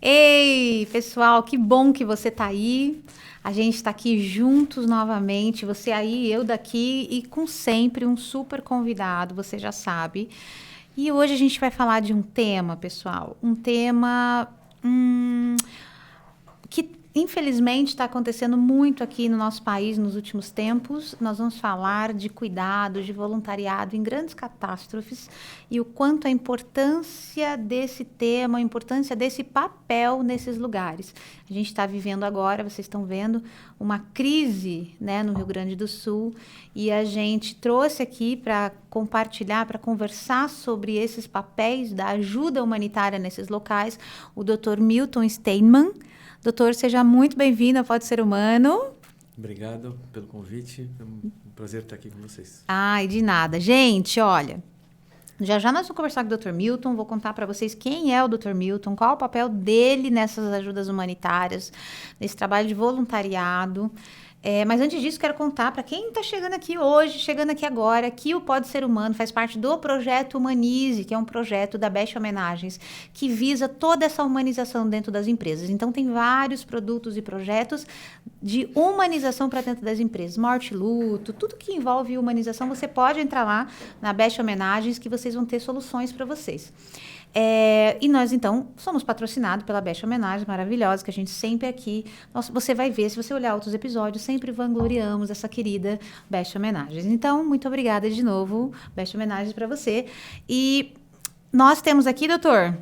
Ei, pessoal, que bom que você tá aí. A gente está aqui juntos novamente, você aí, eu daqui e com sempre um super convidado, você já sabe. E hoje a gente vai falar de um tema, pessoal, um tema que infelizmente está acontecendo muito aqui no nosso país nos últimos tempos. Nós vamos falar de cuidados, de voluntariado em grandes catástrofes e o quanto a importância desse tema, a importância desse papel nesses lugares. A gente está vivendo agora, vocês estão vendo, uma crise, né, no Rio Grande do Sul, e a gente trouxe aqui para compartilhar, para conversar sobre esses papéis da ajuda humanitária nesses locais, o Dr. Milton Steinman. Doutor, seja muito bem-vindo ao Pode Ser Humano. Obrigado pelo convite. É um prazer estar aqui com vocês. Ai, de nada. Gente, olha, já nós vamos conversar com o Dr. Milton, vou contar para vocês quem é o Dr. Milton, qual é o papel dele nessas ajudas humanitárias, nesse trabalho de voluntariado. Mas antes disso, quero contar para quem está chegando aqui hoje, chegando aqui agora, que o Pode Ser Humano faz parte do projeto Humanize, que é um projeto da Best Homenagens, que visa toda essa humanização dentro das empresas. Então, tem vários produtos e projetos de humanização para dentro das empresas. Morte, luto, tudo que envolve humanização, você pode entrar lá na Best Homenagens, que vocês vão ter soluções para vocês. E nós, então, somos patrocinados pela Best Homenagens, maravilhosa, que a gente sempre aqui... você vai ver, se você olhar outros episódios, sempre vangloriamos essa querida Best Homenagens. Então, muito obrigada de novo, Best Homenagens, para você. E nós temos aqui, doutor,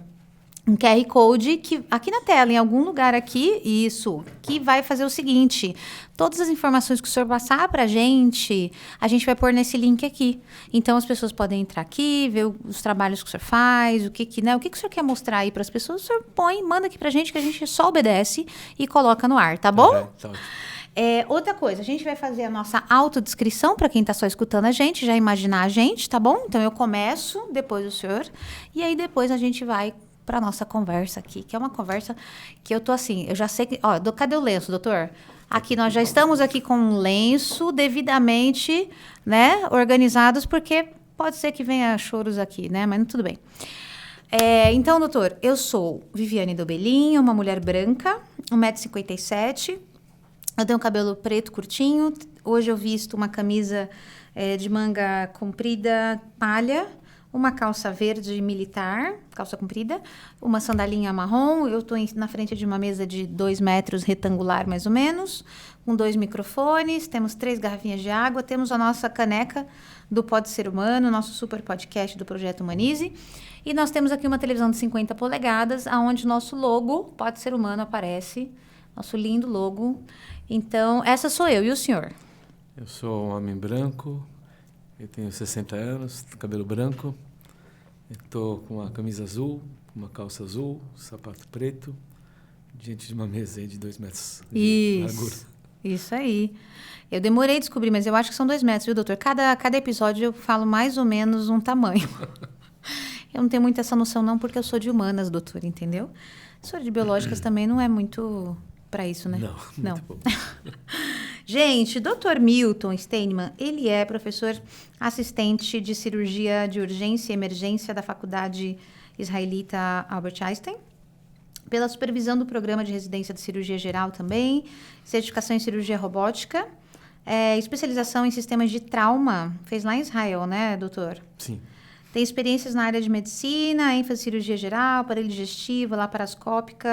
um QR Code que aqui na tela, em algum lugar aqui, isso, que vai fazer o seguinte: todas as informações que o senhor passar para a gente vai pôr nesse link aqui. Então, as pessoas podem entrar aqui, ver os trabalhos que o senhor faz, o que o senhor quer mostrar aí para as pessoas, o senhor põe, manda aqui para a gente, que a gente só obedece e coloca no ar, tá bom? Tá ótimo. Outra coisa, a gente vai fazer a nossa autodescrição para quem está só escutando a gente, já imaginar a gente, tá bom? Então, eu começo, depois o senhor, e aí depois a gente vai para nossa conversa aqui, que é uma conversa que eu tô assim, eu já sei que... Ó, cadê o lenço, doutor? Aqui, nós já estamos aqui com um lenço devidamente, né, organizados, porque pode ser que venha choros aqui, né, mas tudo bem. Então, doutor, eu sou Viviane Dobelinho, uma mulher branca, 1,57 m, eu tenho cabelo preto curtinho, hoje eu visto uma camisa de manga comprida palha, uma calça verde militar, calça comprida, uma sandalinha marrom. Eu estou na frente de uma mesa de 2 metros retangular, mais ou menos, com 2 microfones, temos 3 garrafinhas de água, temos a nossa caneca do Pode Ser Humano, nosso super podcast do Projeto Humanize, e nós temos aqui uma televisão de 50 polegadas, onde nosso logo, Pode Ser Humano, aparece, nosso lindo logo. Então, essa sou eu. E o senhor? Eu sou um homem branco, eu tenho 60 anos, cabelo branco, estou com uma camisa azul, uma calça azul, sapato preto, diante de uma mesa aí de 2 metros de largura. Isso aí. Eu demorei a descobrir, mas eu acho que são 2 metros, viu, doutor? Cada episódio eu falo mais ou menos um tamanho. Eu não tenho muito essa noção não, porque eu sou de humanas, doutor, entendeu? Sou de biológicas também, não é muito para isso, né? Não. Muito bom. Gente, Dr. Milton Steinman, ele é professor assistente de cirurgia de urgência e emergência da Faculdade Israelita Albert Einstein, pela supervisão do programa de residência de cirurgia geral também, certificação em cirurgia robótica, especialização em sistemas de trauma, fez lá em Israel, né, doutor? Sim. Tem experiências na área de medicina, ênfase em cirurgia geral, aparelho digestivo, laparoscópica,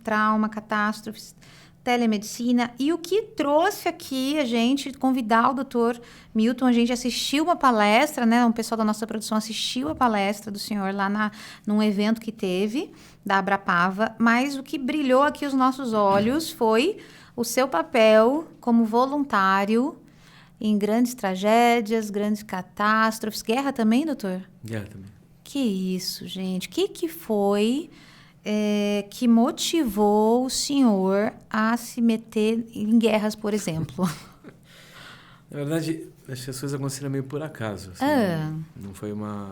trauma, catástrofes, telemedicina. E o que trouxe aqui a gente, convidar o doutor Milton, a gente assistiu uma palestra, né? Um pessoal da nossa produção assistiu a palestra do senhor lá num evento que teve, da Abrapava, mas o que brilhou aqui os nossos olhos foi o seu papel como voluntário em grandes tragédias, grandes catástrofes. Guerra também, doutor? Guerra também. Que isso, gente? O que foi que motivou o senhor a se meter em guerras, por exemplo? Na verdade, acho que as coisas aconteceram meio por acaso. Assim, não foi não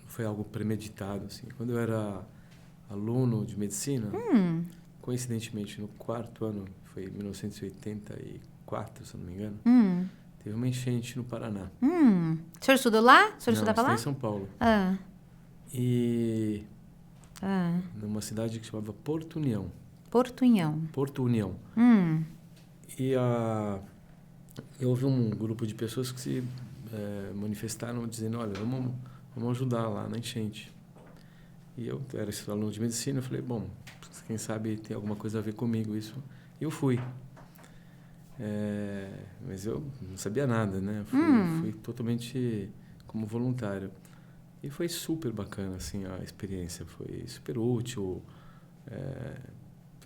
foi algo premeditado. Assim. Quando eu era aluno de medicina, coincidentemente, no 4º ano, foi em 1984, se eu não me engano, teve uma enchente no Paraná. O senhor estudou lá? O senhor estudava lá? Em São Paulo. Ah. E numa cidade que chamava Porto União. Porto União. Porto União. E houve um grupo de pessoas que se manifestaram dizendo, olha, vamos ajudar lá na enchente. E eu era esse aluno de medicina, eu falei, bom, quem sabe tem alguma coisa a ver comigo isso. E eu fui. Mas eu não sabia nada, né? Fui totalmente como voluntário. E foi super bacana, assim, a experiência. Foi super útil.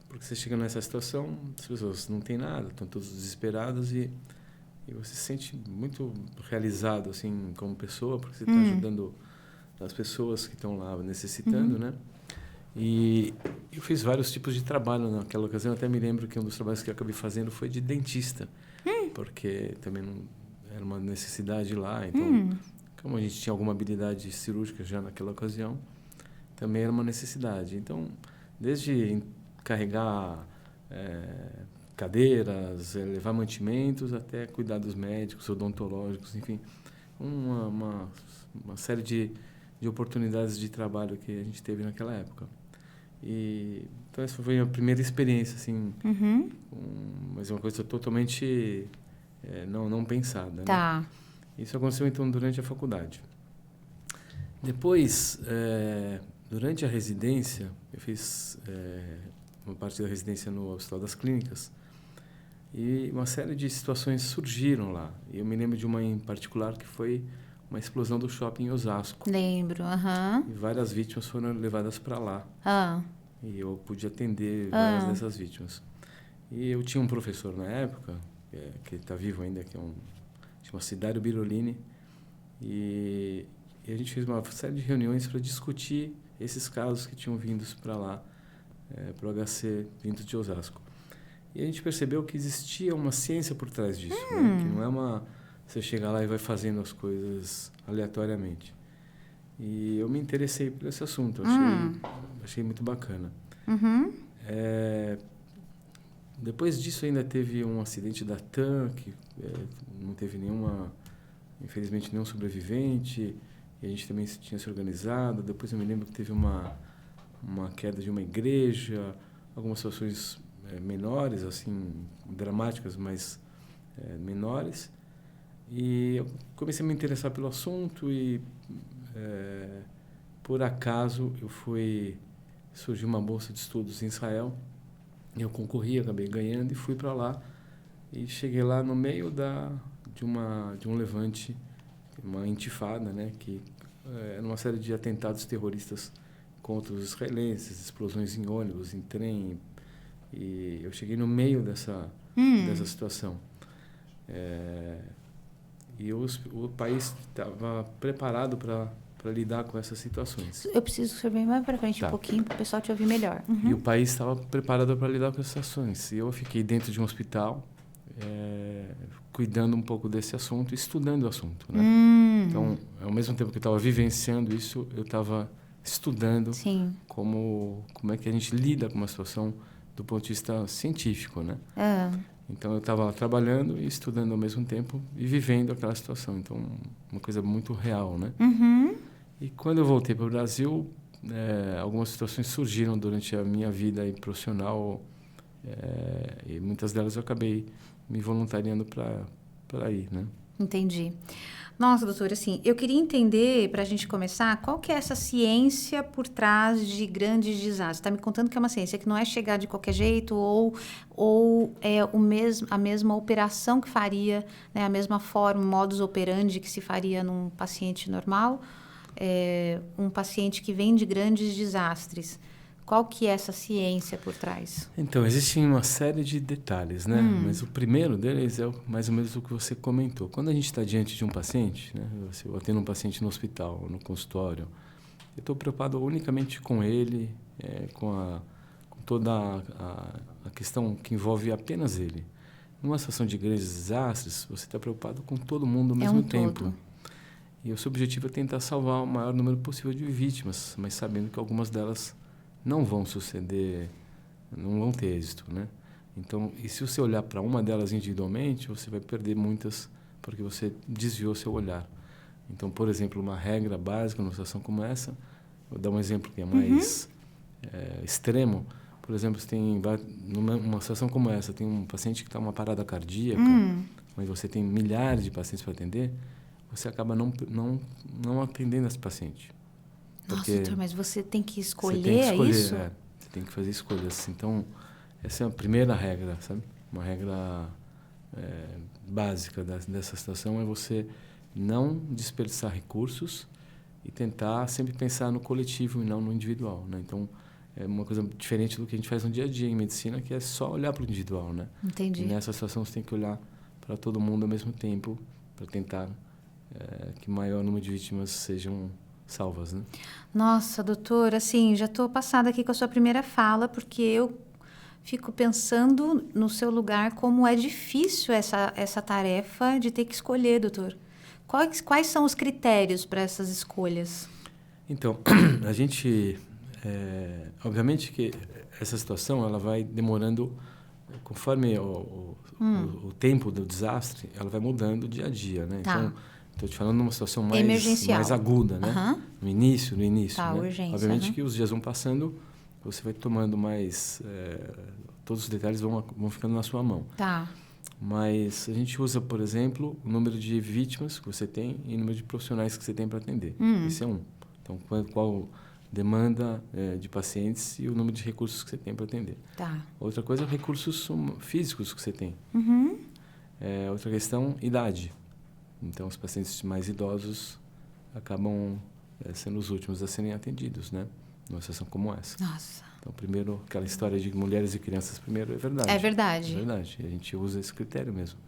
Porque você chega nessa situação, as pessoas não têm nada, estão todas desesperadas e você se sente muito realizado, assim, como pessoa, porque você está ajudando as pessoas que estão lá necessitando, né? E eu fiz vários tipos de trabalho naquela ocasião. Até me lembro que um dos trabalhos que eu acabei fazendo foi de dentista, porque também não era uma necessidade lá. Então, como a gente tinha alguma habilidade cirúrgica já naquela ocasião, também era uma necessidade. Então, desde carregar cadeiras, levar mantimentos, até cuidar dos médicos, odontológicos, enfim, uma série de oportunidades de trabalho que a gente teve naquela época. Então essa foi a primeira experiência, assim, mas uma coisa totalmente não pensada. Tá. Né? Isso aconteceu então durante a faculdade. Depois, durante a residência, eu fiz uma parte da residência no Hospital das Clínicas e uma série de situações surgiram lá. E eu me lembro de uma em particular que foi uma explosão do shopping em Osasco. Lembro, E várias vítimas foram levadas para lá. E eu pude atender várias dessas vítimas. E eu tinha um professor na época, que está vivo ainda, que chama-se Dário Birolini, e a gente fez uma série de reuniões para discutir esses casos que tinham vindo para lá, para o HC vindo de Osasco. E a gente percebeu que existia uma ciência por trás disso, né? Que não é você chega lá e vai fazendo as coisas aleatoriamente. E eu me interessei por esse assunto, achei muito bacana. Depois disso ainda teve um acidente da TAM, que não teve infelizmente nenhum sobrevivente, e a gente também tinha se organizado. Depois eu me lembro que teve uma queda de uma igreja, algumas situações menores, assim, dramáticas, mas menores. E eu comecei a me interessar pelo assunto e, por acaso, surgiu uma bolsa de estudos em Israel. Eu concorri, acabei ganhando e fui para lá. E cheguei lá no meio de um levante, uma intifada, né? Que era uma série de atentados terroristas contra os israelenses, explosões em ônibus, em trem. E eu cheguei no meio dessa situação. E o país estava preparado para lidar com essas situações. Eu preciso que bem mais para frente um pouquinho para o pessoal te ouvir melhor. E o país estava preparado para lidar com essas situações. E eu fiquei dentro de um hospital, cuidando um pouco desse assunto, estudando o assunto. Né? Então, ao mesmo tempo que eu estava vivenciando isso, eu estava estudando como é que a gente lida com uma situação do ponto de vista científico, né? Então, eu estava trabalhando e estudando ao mesmo tempo e vivendo aquela situação. Então, uma coisa muito real, né? E quando eu voltei para o Brasil, algumas situações surgiram durante a minha vida profissional, e muitas delas eu acabei me voluntariando para ir, né? Entendi. Nossa, doutora, assim, eu queria entender, para a gente começar, qual que é essa ciência por trás de grandes desastres? Está me contando que é uma ciência que não é chegar de qualquer jeito ou é a mesma operação que faria, né, a mesma forma, modus operandi que se faria num paciente normal, um paciente que vem de grandes desastres. Qual que é essa ciência por trás? Então, existem uma série de detalhes, né? Mas o primeiro deles é mais ou menos o que você comentou. Quando a gente está diante de um paciente, né? Eu atendo um paciente no hospital, no consultório, eu estou preocupado unicamente com ele, com toda a questão que envolve apenas ele. Numa situação de grandes desastres, você está preocupado com todo mundo ao mesmo tempo. Todo. E o seu objetivo é tentar salvar o maior número possível de vítimas, mas sabendo que algumas delas não vão suceder, não vão ter êxito, né? Então, e se você olhar para uma delas individualmente, você vai perder muitas porque você desviou seu olhar. Então, por exemplo, uma regra básica numa situação como essa, vou dar um exemplo que é mais extremo, por exemplo, você tem numa situação como essa, tem um paciente que está uma parada cardíaca, mas você tem milhares de pacientes para atender, você acaba não atendendo esse paciente. Nossa, doutor, mas você tem que escolher, você tem que escolher, isso? Você tem que fazer escolhas. Então, essa é a primeira regra, sabe? Uma regra básica dessa situação é você não desperdiçar recursos e tentar sempre pensar no coletivo e não no individual, né? Então, é uma coisa diferente do que a gente faz no dia a dia em medicina, que é só olhar para o individual, né? Entendi. E nessa situação você tem que olhar para todo mundo ao mesmo tempo para tentar que o maior número de vítimas sejam salvas, né? Nossa, doutor, assim, já estou passada aqui com a sua primeira fala, porque eu fico pensando no seu lugar como é difícil essa tarefa de ter que escolher, doutor. Quais são os critérios para essas escolhas? Então, a gente... obviamente que essa situação ela vai demorando, conforme o tempo do desastre, ela vai mudando dia a dia, né? Tá. Então, estou te falando de uma situação Emergencial. mais aguda, né? Uhum. No início, Tá, né? urgência. Obviamente que os dias vão passando, você vai tomando mais... todos os detalhes vão ficando na sua mão. Tá. Mas a gente usa, por exemplo, o número de vítimas que você tem e o número de profissionais que você tem para atender. Esse é um. Então, qual demanda de pacientes e o número de recursos que você tem para atender. Tá. Outra coisa, recursos físicos que você tem. Uhum. Outra questão, idade. Então, os pacientes mais idosos acabam sendo os últimos a serem atendidos, né? Numa situação como essa. Nossa. Então, primeiro, aquela história de mulheres e crianças primeiro é verdade. É verdade. É verdade. A gente usa esse critério mesmo.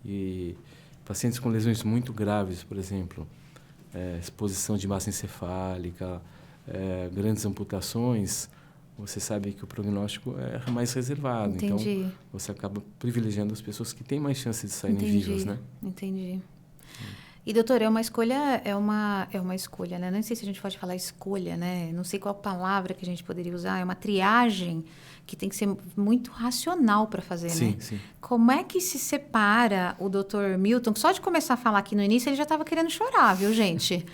E pacientes com lesões muito graves, por exemplo, exposição de massa encefálica, grandes amputações, você sabe que o prognóstico é mais reservado. Entendi. Então, você acaba privilegiando as pessoas que têm mais chance de saírem vivas, né? Entendi. E, doutor, é uma escolha, né? Não sei se a gente pode falar escolha, né? Não sei qual palavra que a gente poderia usar. É uma triagem que tem que ser muito racional para fazer, Sim, né? sim. Como é que se separa o doutor Milton? Só de começar a falar aqui no início, ele já estava querendo chorar, viu, gente?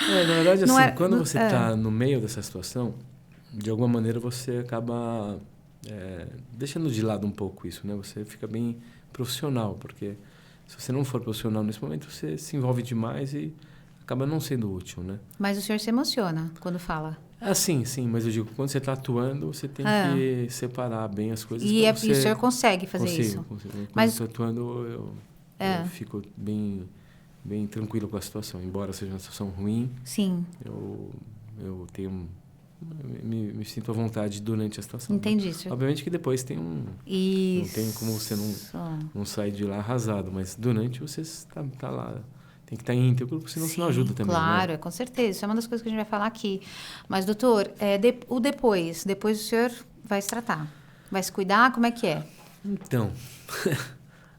Na verdade, Não assim, quando você está no meio dessa situação, de alguma maneira você acaba deixando de lado um pouco isso, né? Você fica bem profissional, porque se você não for profissional nesse momento, você se envolve demais e acaba não sendo útil, né? Mas o senhor se emociona quando fala. Sim, mas eu digo, quando você está atuando, você tem que separar bem as coisas. E o senhor consegue fazer isso? Consigo. Quando Mas... eu estou atuando, eu fico bem tranquilo com a situação. Embora seja uma situação ruim, sim, eu tenho... Me sinto à vontade durante a situação. Entendi, né? senhor. Obviamente que depois tem Isso. Não tem como você não sair de lá arrasado, mas durante você está lá... Tem que estar íntegro, porque senão você não ajuda também. Claro, né? Com certeza. Isso é uma das coisas que a gente vai falar aqui. Mas, doutor, depois o senhor vai se tratar? Vai se cuidar? Como é que é? Então,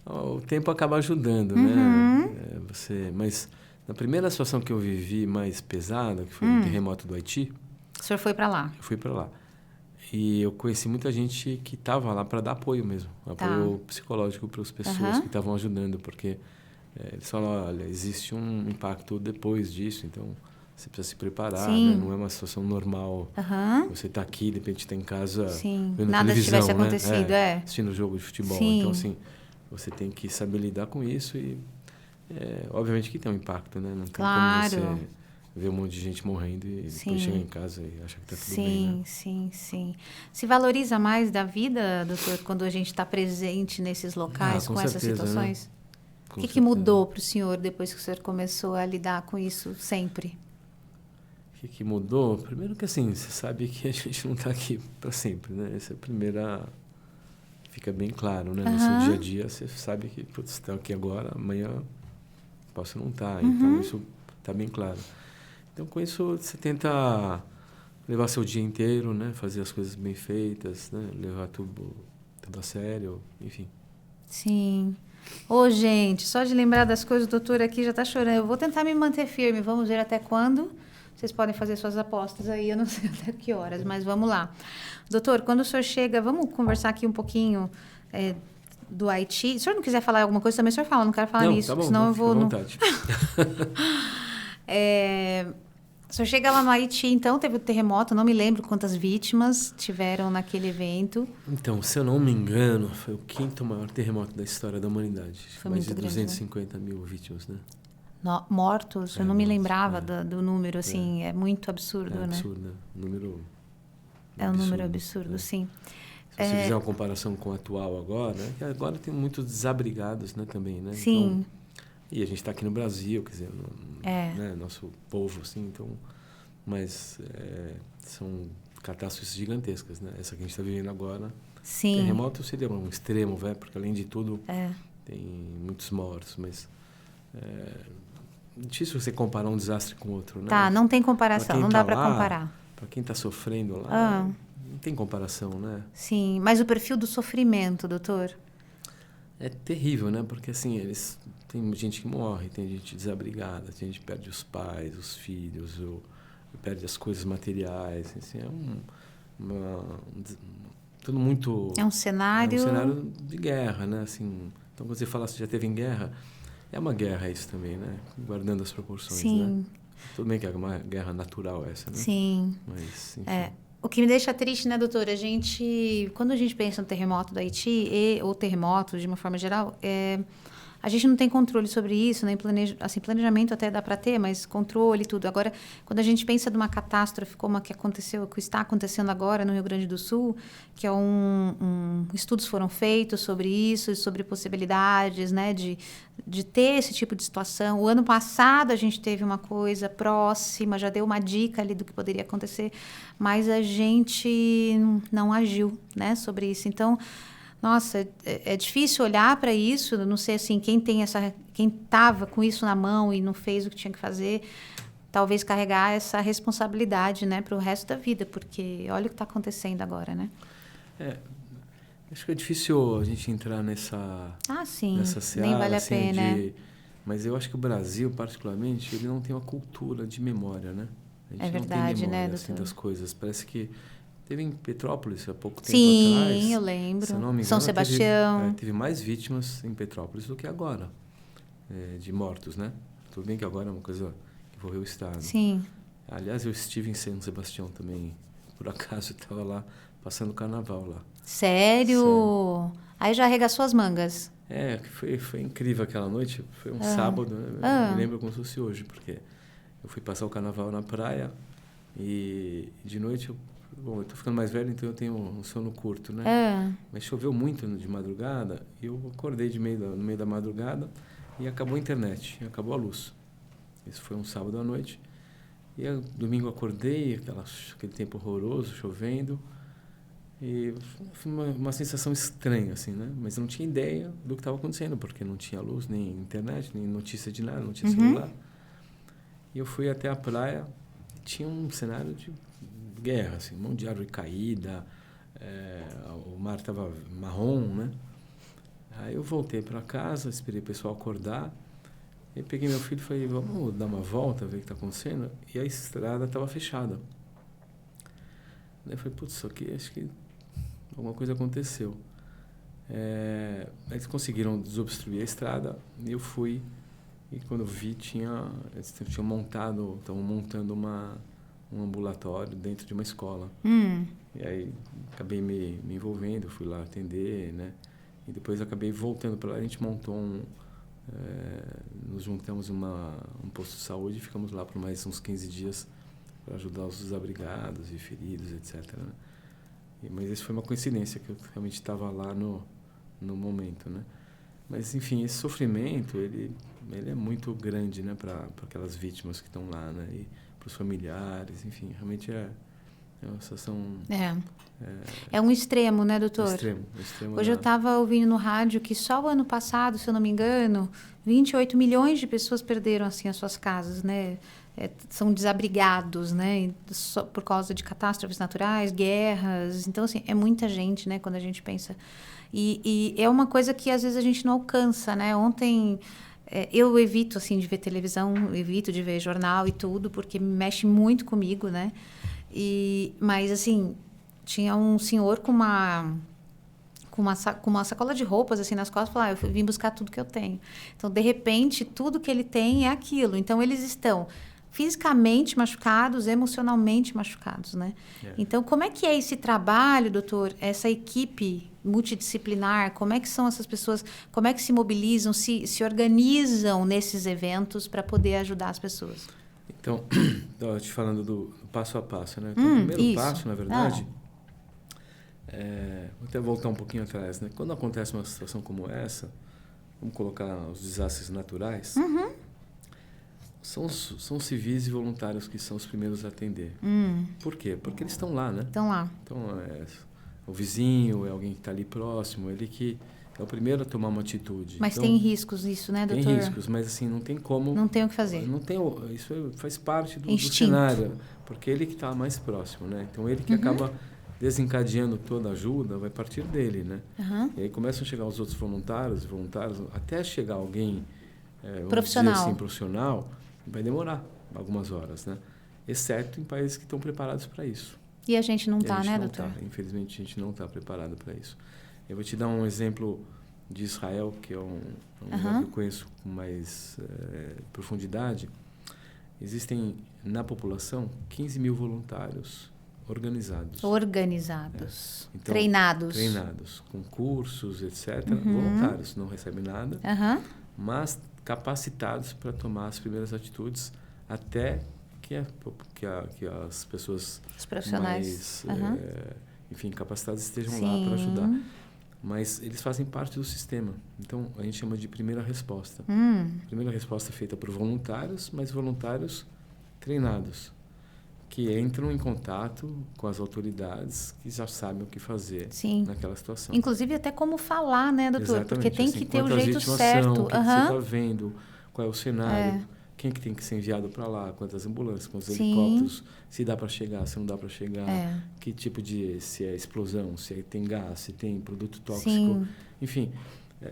o tempo acaba ajudando, né? Mas na primeira situação que eu vivi mais pesada, que foi o terremoto do Haiti... O senhor foi para lá? Eu fui para lá. E eu conheci muita gente que estava lá para dar apoio mesmo. Apoio psicológico para as pessoas que estavam ajudando, porque... eles falam, olha, existe um impacto depois disso, então você precisa se preparar, né? Não é uma situação normal. Você está aqui, de repente está em casa vendo nada televisão, tivesse acontecido, assistindo um jogo de futebol. Sim. Então, assim, você tem que saber lidar com isso e, obviamente que tem um impacto, né? Não tem como você ver um monte de gente morrendo e depois chegar em casa e achar que está tudo bem, né? Sim. Se valoriza mais da vida, doutor, quando a gente está presente nesses locais, com essas situações? Né? O que mudou para o senhor depois que o senhor começou a lidar com isso sempre? O que mudou? Primeiro que assim, você sabe que a gente não está aqui para sempre, né? Essa é a primeira... Fica bem claro, né? No seu dia a dia, você sabe que você está aqui agora, amanhã posso não estar. Então, isso está bem claro. Então, com isso, você tenta levar seu dia inteiro, né? Fazer as coisas bem feitas, né? Levar tudo a sério, enfim. Sim. Gente, só de lembrar das coisas, o doutor aqui já está chorando. Eu vou tentar me manter firme, vamos ver até quando. Vocês podem fazer suas apostas aí, eu não sei até que horas, mas vamos lá. Doutor, quando o senhor chega, vamos conversar aqui um pouquinho do Haiti. Se o senhor não quiser falar alguma coisa também, o senhor fala, não quero falar nisso, tá bom, senão eu vou... Fica à vontade. O senhor chega lá no Haiti, então, teve o terremoto, não me lembro quantas vítimas tiveram naquele evento. Então, se eu não me engano, foi o 5º maior terremoto da história da humanidade. Foi mais muito de grande, né? 250 mil vítimas, né? Mortos, eu não me mortos, lembrava do número, assim, é muito absurdo, né? Absurdo, né? Um número É um número absurdo, sim. Se você fizer uma comparação com o atual agora, né? Que agora tem muitos desabrigados, né, também, né? Sim. Então, e a gente está aqui no Brasil, quer dizer, né, nosso povo, assim, então... Mas são catástrofes gigantescas, né? Essa que a gente está vivendo agora. Sim. Terremoto seria um extremo, porque além de tudo tem muitos mortos, mas é difícil você comparar um desastre com outro, né? Tá, não tem comparação, não dá para comparar. Para quem está sofrendo lá, não tem comparação, né? Sim, mas o perfil do sofrimento, doutor? É terrível, né? Porque assim, tem gente que morre, tem gente desabrigada, tem gente que perde os pais, os filhos, perde as coisas materiais, assim, tudo muito... É um cenário... É um cenário de guerra, né? Assim, então, quando você fala que já teve em guerra, é uma guerra isso também, né? Guardando as proporções, Sim. né? Tudo bem que é uma guerra natural essa, né? Sim. Mas, enfim. O que me deixa triste, né, doutora? Quando a gente pensa no terremoto do Haiti, ou terremotos de uma forma geral, a gente não tem controle sobre isso, nem planejamento até dá para ter, mas controle e tudo. Agora, quando a gente pensa de uma catástrofe como a que aconteceu, que está acontecendo agora no Rio Grande do Sul, que é estudos foram feitos sobre isso, sobre possibilidades, né, de ter esse tipo de situação. O ano passado a gente teve uma coisa próxima, já deu uma dica ali do que poderia acontecer, mas a gente não agiu, né, sobre isso. Então, nossa, é difícil olhar para isso, não sei assim, quem estava com isso na mão e não fez o que tinha que fazer, talvez carregar essa responsabilidade, né, para o resto da vida, porque olha o que está acontecendo agora, né? Acho que é difícil a gente entrar nessa seara, nem vale a assim, pena. Mas eu acho que o Brasil, particularmente, ele não tem uma cultura de memória, né? A gente verdade, não tem memória, né, assim, doutor? das coisas. Parece que teve em Petrópolis há pouco tempo atrás. Sim, eu lembro. Se eu não me engano, São Sebastião. Teve mais vítimas em Petrópolis do que agora, de mortos, né? Tudo bem que agora é uma coisa que envolveu o Estado. Sim. Aliás, eu estive em São Sebastião também. Por acaso, eu estava lá, passando o carnaval lá. Sério? Aí já arregaçou as mangas. Foi incrível aquela noite. Foi um sábado, né? Me lembro como se fosse hoje, porque eu fui passar o carnaval na praia e de noite eu tô ficando mais velho, então eu tenho um sono curto, né? Mas choveu muito de madrugada e eu acordei no meio da madrugada e acabou a internet, acabou a luz. Isso foi um sábado à noite. E domingo eu acordei, aquele tempo horroroso, chovendo. E foi uma sensação estranha, assim, né? Mas eu não tinha ideia do que estava acontecendo, porque não tinha luz, nem internet, nem notícia de nada, não tinha celular. E eu fui até a praia, tinha um cenário de guerra, assim, um monte de árvore caída, o mar estava marrom, né? Aí eu voltei para casa, esperei o pessoal acordar, e peguei meu filho e falei, vamos dar uma volta, ver o que está acontecendo? E a estrada estava fechada. Daí eu falei, putz, isso aqui, acho que alguma coisa aconteceu. Eles conseguiram desobstruir a estrada, e eu fui, e quando eu vi, estavam montando um ambulatório dentro de uma escola. E aí acabei me envolvendo, fui lá atender, né? E depois acabei voltando para lá, a gente montou nos juntamos um posto de saúde e ficamos lá por mais uns 15 dias para ajudar os desabrigados e feridos, etc. Né? Mas isso foi uma coincidência, que eu realmente estava lá no momento, né? Mas, enfim, esse sofrimento, ele é muito grande, né, para aquelas vítimas que estão lá, né? E para os familiares, enfim, realmente é uma situação... É um extremo, né, doutor? Extremo. Hoje eu estava ouvindo no rádio que só o ano passado, se eu não me engano, 28 milhões de pessoas perderam, assim, as suas casas, né? São desabrigados, né? Só por causa de catástrofes naturais, guerras. Então, assim, é muita gente, né? Quando a gente pensa... E é uma coisa que, às vezes, a gente não alcança, né? Ontem... eu evito, assim, de ver televisão, evito de ver jornal e tudo, porque mexe muito comigo, né? Mas, assim, tinha um senhor com uma sacola de roupas, assim, nas costas, falou, eu vim buscar tudo que eu tenho. Então, de repente, tudo que ele tem é aquilo. Então, eles estão fisicamente machucados, emocionalmente machucados, né? Então, como é que é esse trabalho, doutor? Essa equipe multidisciplinar, como é que são essas pessoas, como é que se mobilizam, se organizam nesses eventos para poder ajudar as pessoas? Então, eu te falando do passo a passo, né? Então, o primeiro passo, na verdade, vou até voltar um pouquinho atrás, né? Quando acontece uma situação como essa, vamos colocar os desastres naturais, são os civis e voluntários que são os primeiros a atender. Por quê? Porque eles estão lá, né? Estão lá. Então, o vizinho, é alguém que está ali próximo, ele que é o primeiro a tomar uma atitude. Mas então, tem riscos isso, né, doutor? tem riscos, mas assim, não tem como... Não tem o que fazer. Não tem, isso faz parte do cenário, porque ele que está mais próximo, né? Então, ele que acaba desencadeando toda a ajuda, vai partir dele, né? E aí começam a chegar os outros voluntários, até chegar alguém, profissional. Vamos dizer assim, profissional, vai demorar algumas horas, né? Exceto em países que estão preparados para isso. E a gente não está, né, doutor? Infelizmente, a gente não está preparado para isso. Eu vou te dar um exemplo de Israel, que é um lugar que eu conheço com mais profundidade. Existem, na população, 15 mil voluntários organizados. Então, treinados, com cursos, etc. Voluntários, não recebem nada, mas capacitados para tomar as primeiras atitudes até que as pessoas os profissionais mais enfim, capacitadas estejam lá para ajudar. Mas eles fazem parte do sistema. Então, a gente chama de primeira resposta. Primeira resposta feita por voluntários, mas voluntários treinados, que entram em contato com as autoridades que já sabem o que fazer naquela situação. Inclusive até como falar, né, doutor? Exatamente. Porque tem que ter o jeito certo. O que você está vendo, qual é o cenário, quem que tem que ser enviado para lá, quantas ambulâncias, quantos helicópteros, se dá para chegar, se não dá para chegar, que tipo se é explosão, se tem gás, se tem produto tóxico. Enfim,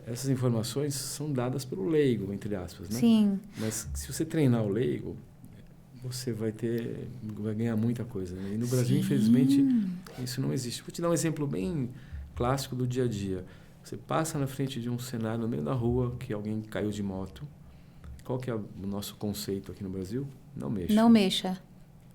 essas informações são dadas pelo leigo, entre aspas, né? Mas se você treinar o leigo, você vai ganhar muita coisa, né? E no Brasil, infelizmente, isso não existe. Vou te dar um exemplo bem clássico do dia a dia. Você passa na frente de um cenário no meio da rua que alguém caiu de moto. Qual que é o nosso conceito aqui no Brasil? Não mexa. Não mexa.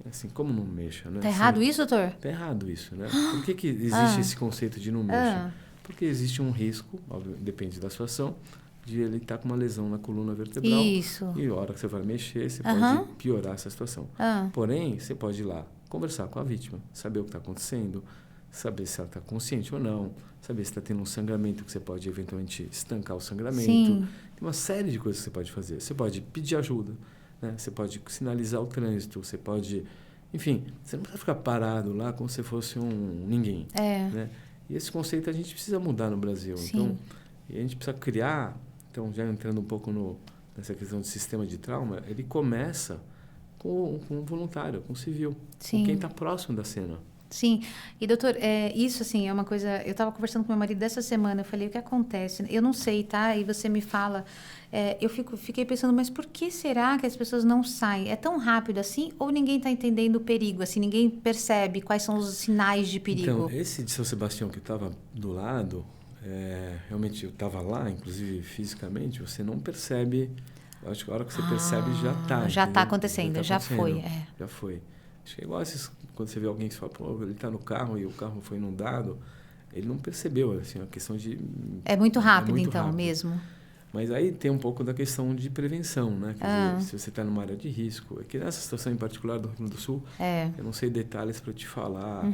Assim, como não mexa, né? Tá errado isso, doutor? Tá errado isso, né? Por que existe esse conceito de não mexa? Porque existe um risco, óbvio, depende da situação, de ele estar com uma lesão na coluna vertebral. Isso. E a hora que você vai mexer, você pode piorar essa situação. Porém, você pode ir lá conversar com a vítima, saber o que está acontecendo, saber se ela está consciente ou não, saber se está tendo um sangramento que você pode eventualmente estancar o sangramento. Tem uma série de coisas que você pode fazer. Você pode pedir ajuda, né? Você pode sinalizar o trânsito, você pode... Enfim, você não precisa ficar parado lá como se fosse um ninguém. Né? E esse conceito a gente precisa mudar no Brasil. Então, e a gente precisa criar... Então, já entrando um pouco nessa questão de sistema de trauma, ele começa com um voluntário, com um civil, com quem está próximo da cena. Sim, e doutor, isso assim é uma coisa, eu estava conversando com meu marido dessa semana, eu falei, o que acontece? Eu não sei, tá? E você me fala, eu fiquei pensando, mas por que será que as pessoas não saem? É tão rápido assim ou ninguém está entendendo o perigo, assim, ninguém percebe quais são os sinais de perigo? Então, esse de São Sebastião que estava do lado, realmente eu estava lá, inclusive fisicamente, você não percebe, acho que a hora que você percebe já está. Já está acontecendo, já foi. Já foi. Acho que é igual quando você vê alguém que fala, pô, ele está no carro e o carro foi inundado, ele não percebeu, assim, a questão de... É muito rápido, então, mesmo. Mas aí tem um pouco da questão de prevenção, né? Quer dizer, se você está numa área de risco, é que nessa situação em particular do Rio Grande do Sul, eu não sei detalhes para te falar,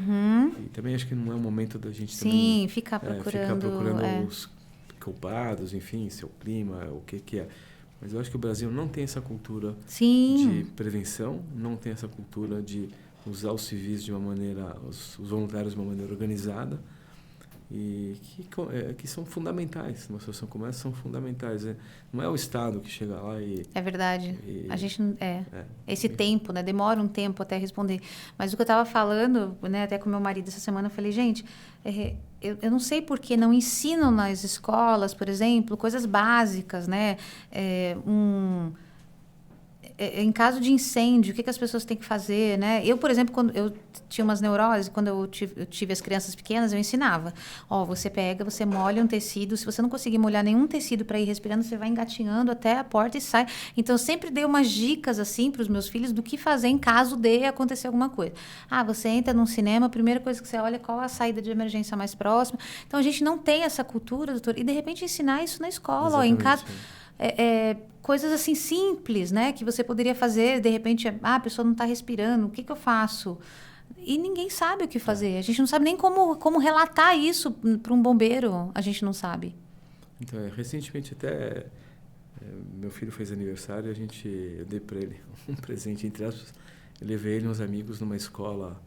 e também acho que não é o momento da gente também... ficar procurando os culpados, enfim, seu clima, o que é. Mas eu acho que o Brasil não tem essa cultura de prevenção, não tem essa cultura de usar os civis de uma maneira, os voluntários de uma maneira organizada, e que são fundamentais. Numa situação como essa, são fundamentais. Não é o Estado que chega lá e... É verdade. A gente... Esse tempo, né? Demora um tempo até responder. Mas o que eu estava falando, né, até com meu marido essa semana, eu falei, gente... Eu não sei por que não ensinam nas escolas, por exemplo, coisas básicas, né? em caso de incêndio, o que as pessoas têm que fazer, né? Eu, por exemplo, quando eu tinha umas neuroses, quando eu tive as crianças pequenas, eu ensinava. Você pega, você molha um tecido. Se você não conseguir molhar nenhum tecido para ir respirando, você vai engatinhando até a porta e sai. Então, eu sempre dei umas dicas, assim, para os meus filhos do que fazer em caso de acontecer alguma coisa. Você entra num cinema, a primeira coisa que você olha é qual a saída de emergência mais próxima. Então, a gente não tem essa cultura, doutor. E, de repente, ensinar isso na escola, em casa. Coisas assim simples, né? Que você poderia fazer, de repente, a pessoa não está respirando, o que eu faço? E ninguém sabe o que fazer. A gente não sabe nem como relatar isso para um bombeiro. A gente não sabe. Então, recentemente até meu filho fez aniversário e eu dei para ele um presente, entre aspas. Eu levei ele e uns amigos numa escola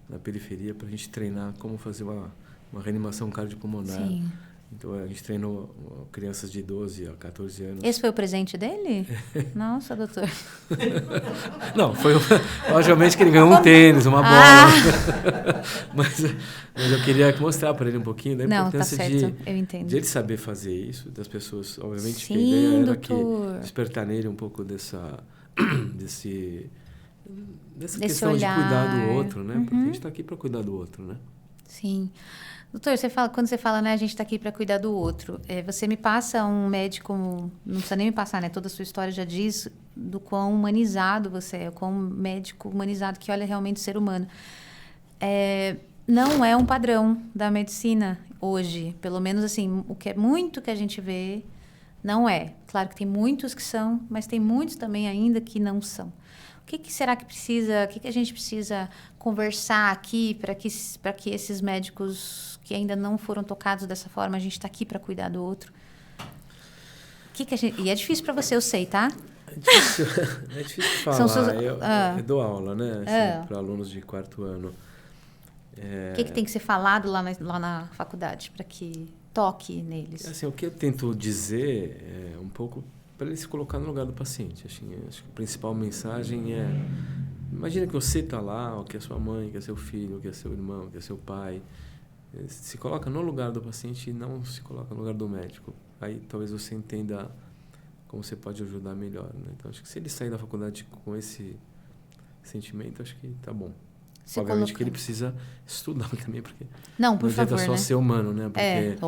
na periferia para a gente treinar como fazer uma reanimação cardiopulmonar. Sim. Então, a gente treinou crianças de 12 a 14 anos. Esse foi o presente dele? Nossa, doutor. Não, logicamente que ele ganhou um tênis, uma bola. Mas eu queria mostrar para ele um pouquinho da importância de ele saber fazer isso, das pessoas. Obviamente, sim, que a ideia era despertar nele um pouco dessa questão olhar. De cuidar do outro, né? Porque a gente está aqui para cuidar do outro, né? Sim. Doutor, quando você fala, né, a gente está aqui para cuidar do outro, você me passa um médico, não precisa nem me passar, né, toda a sua história já diz do quão humanizado você é, o quão médico humanizado que olha realmente o ser humano. Não é um padrão da medicina hoje, pelo menos assim, muito que a gente vê, não é. Claro que tem muitos que são, mas tem muitos também ainda que não são. O que será que precisa, o que a gente precisa conversar aqui para que esses médicos que ainda não foram tocados dessa forma, a gente está aqui para cuidar do outro? E é difícil para você, eu sei, tá? É difícil falar. Eu dou aula, né, assim, para alunos de 4º ano. O que tem que ser falado lá na faculdade para que toque neles? Assim, o que eu tento dizer é um pouco para ele se colocar no lugar do paciente. Acho que a principal mensagem é: imagina que você está lá, que é sua mãe, que é seu filho, que é seu irmão, que é seu pai. Se coloca no lugar do paciente e não se coloca no lugar do médico. Aí talvez você entenda como você pode ajudar melhor, né? Então, acho que se ele sair da faculdade com esse sentimento, acho que tá bom. Obviamente que ele precisa estudar também, porque não adianta só ser humano, né? Porque,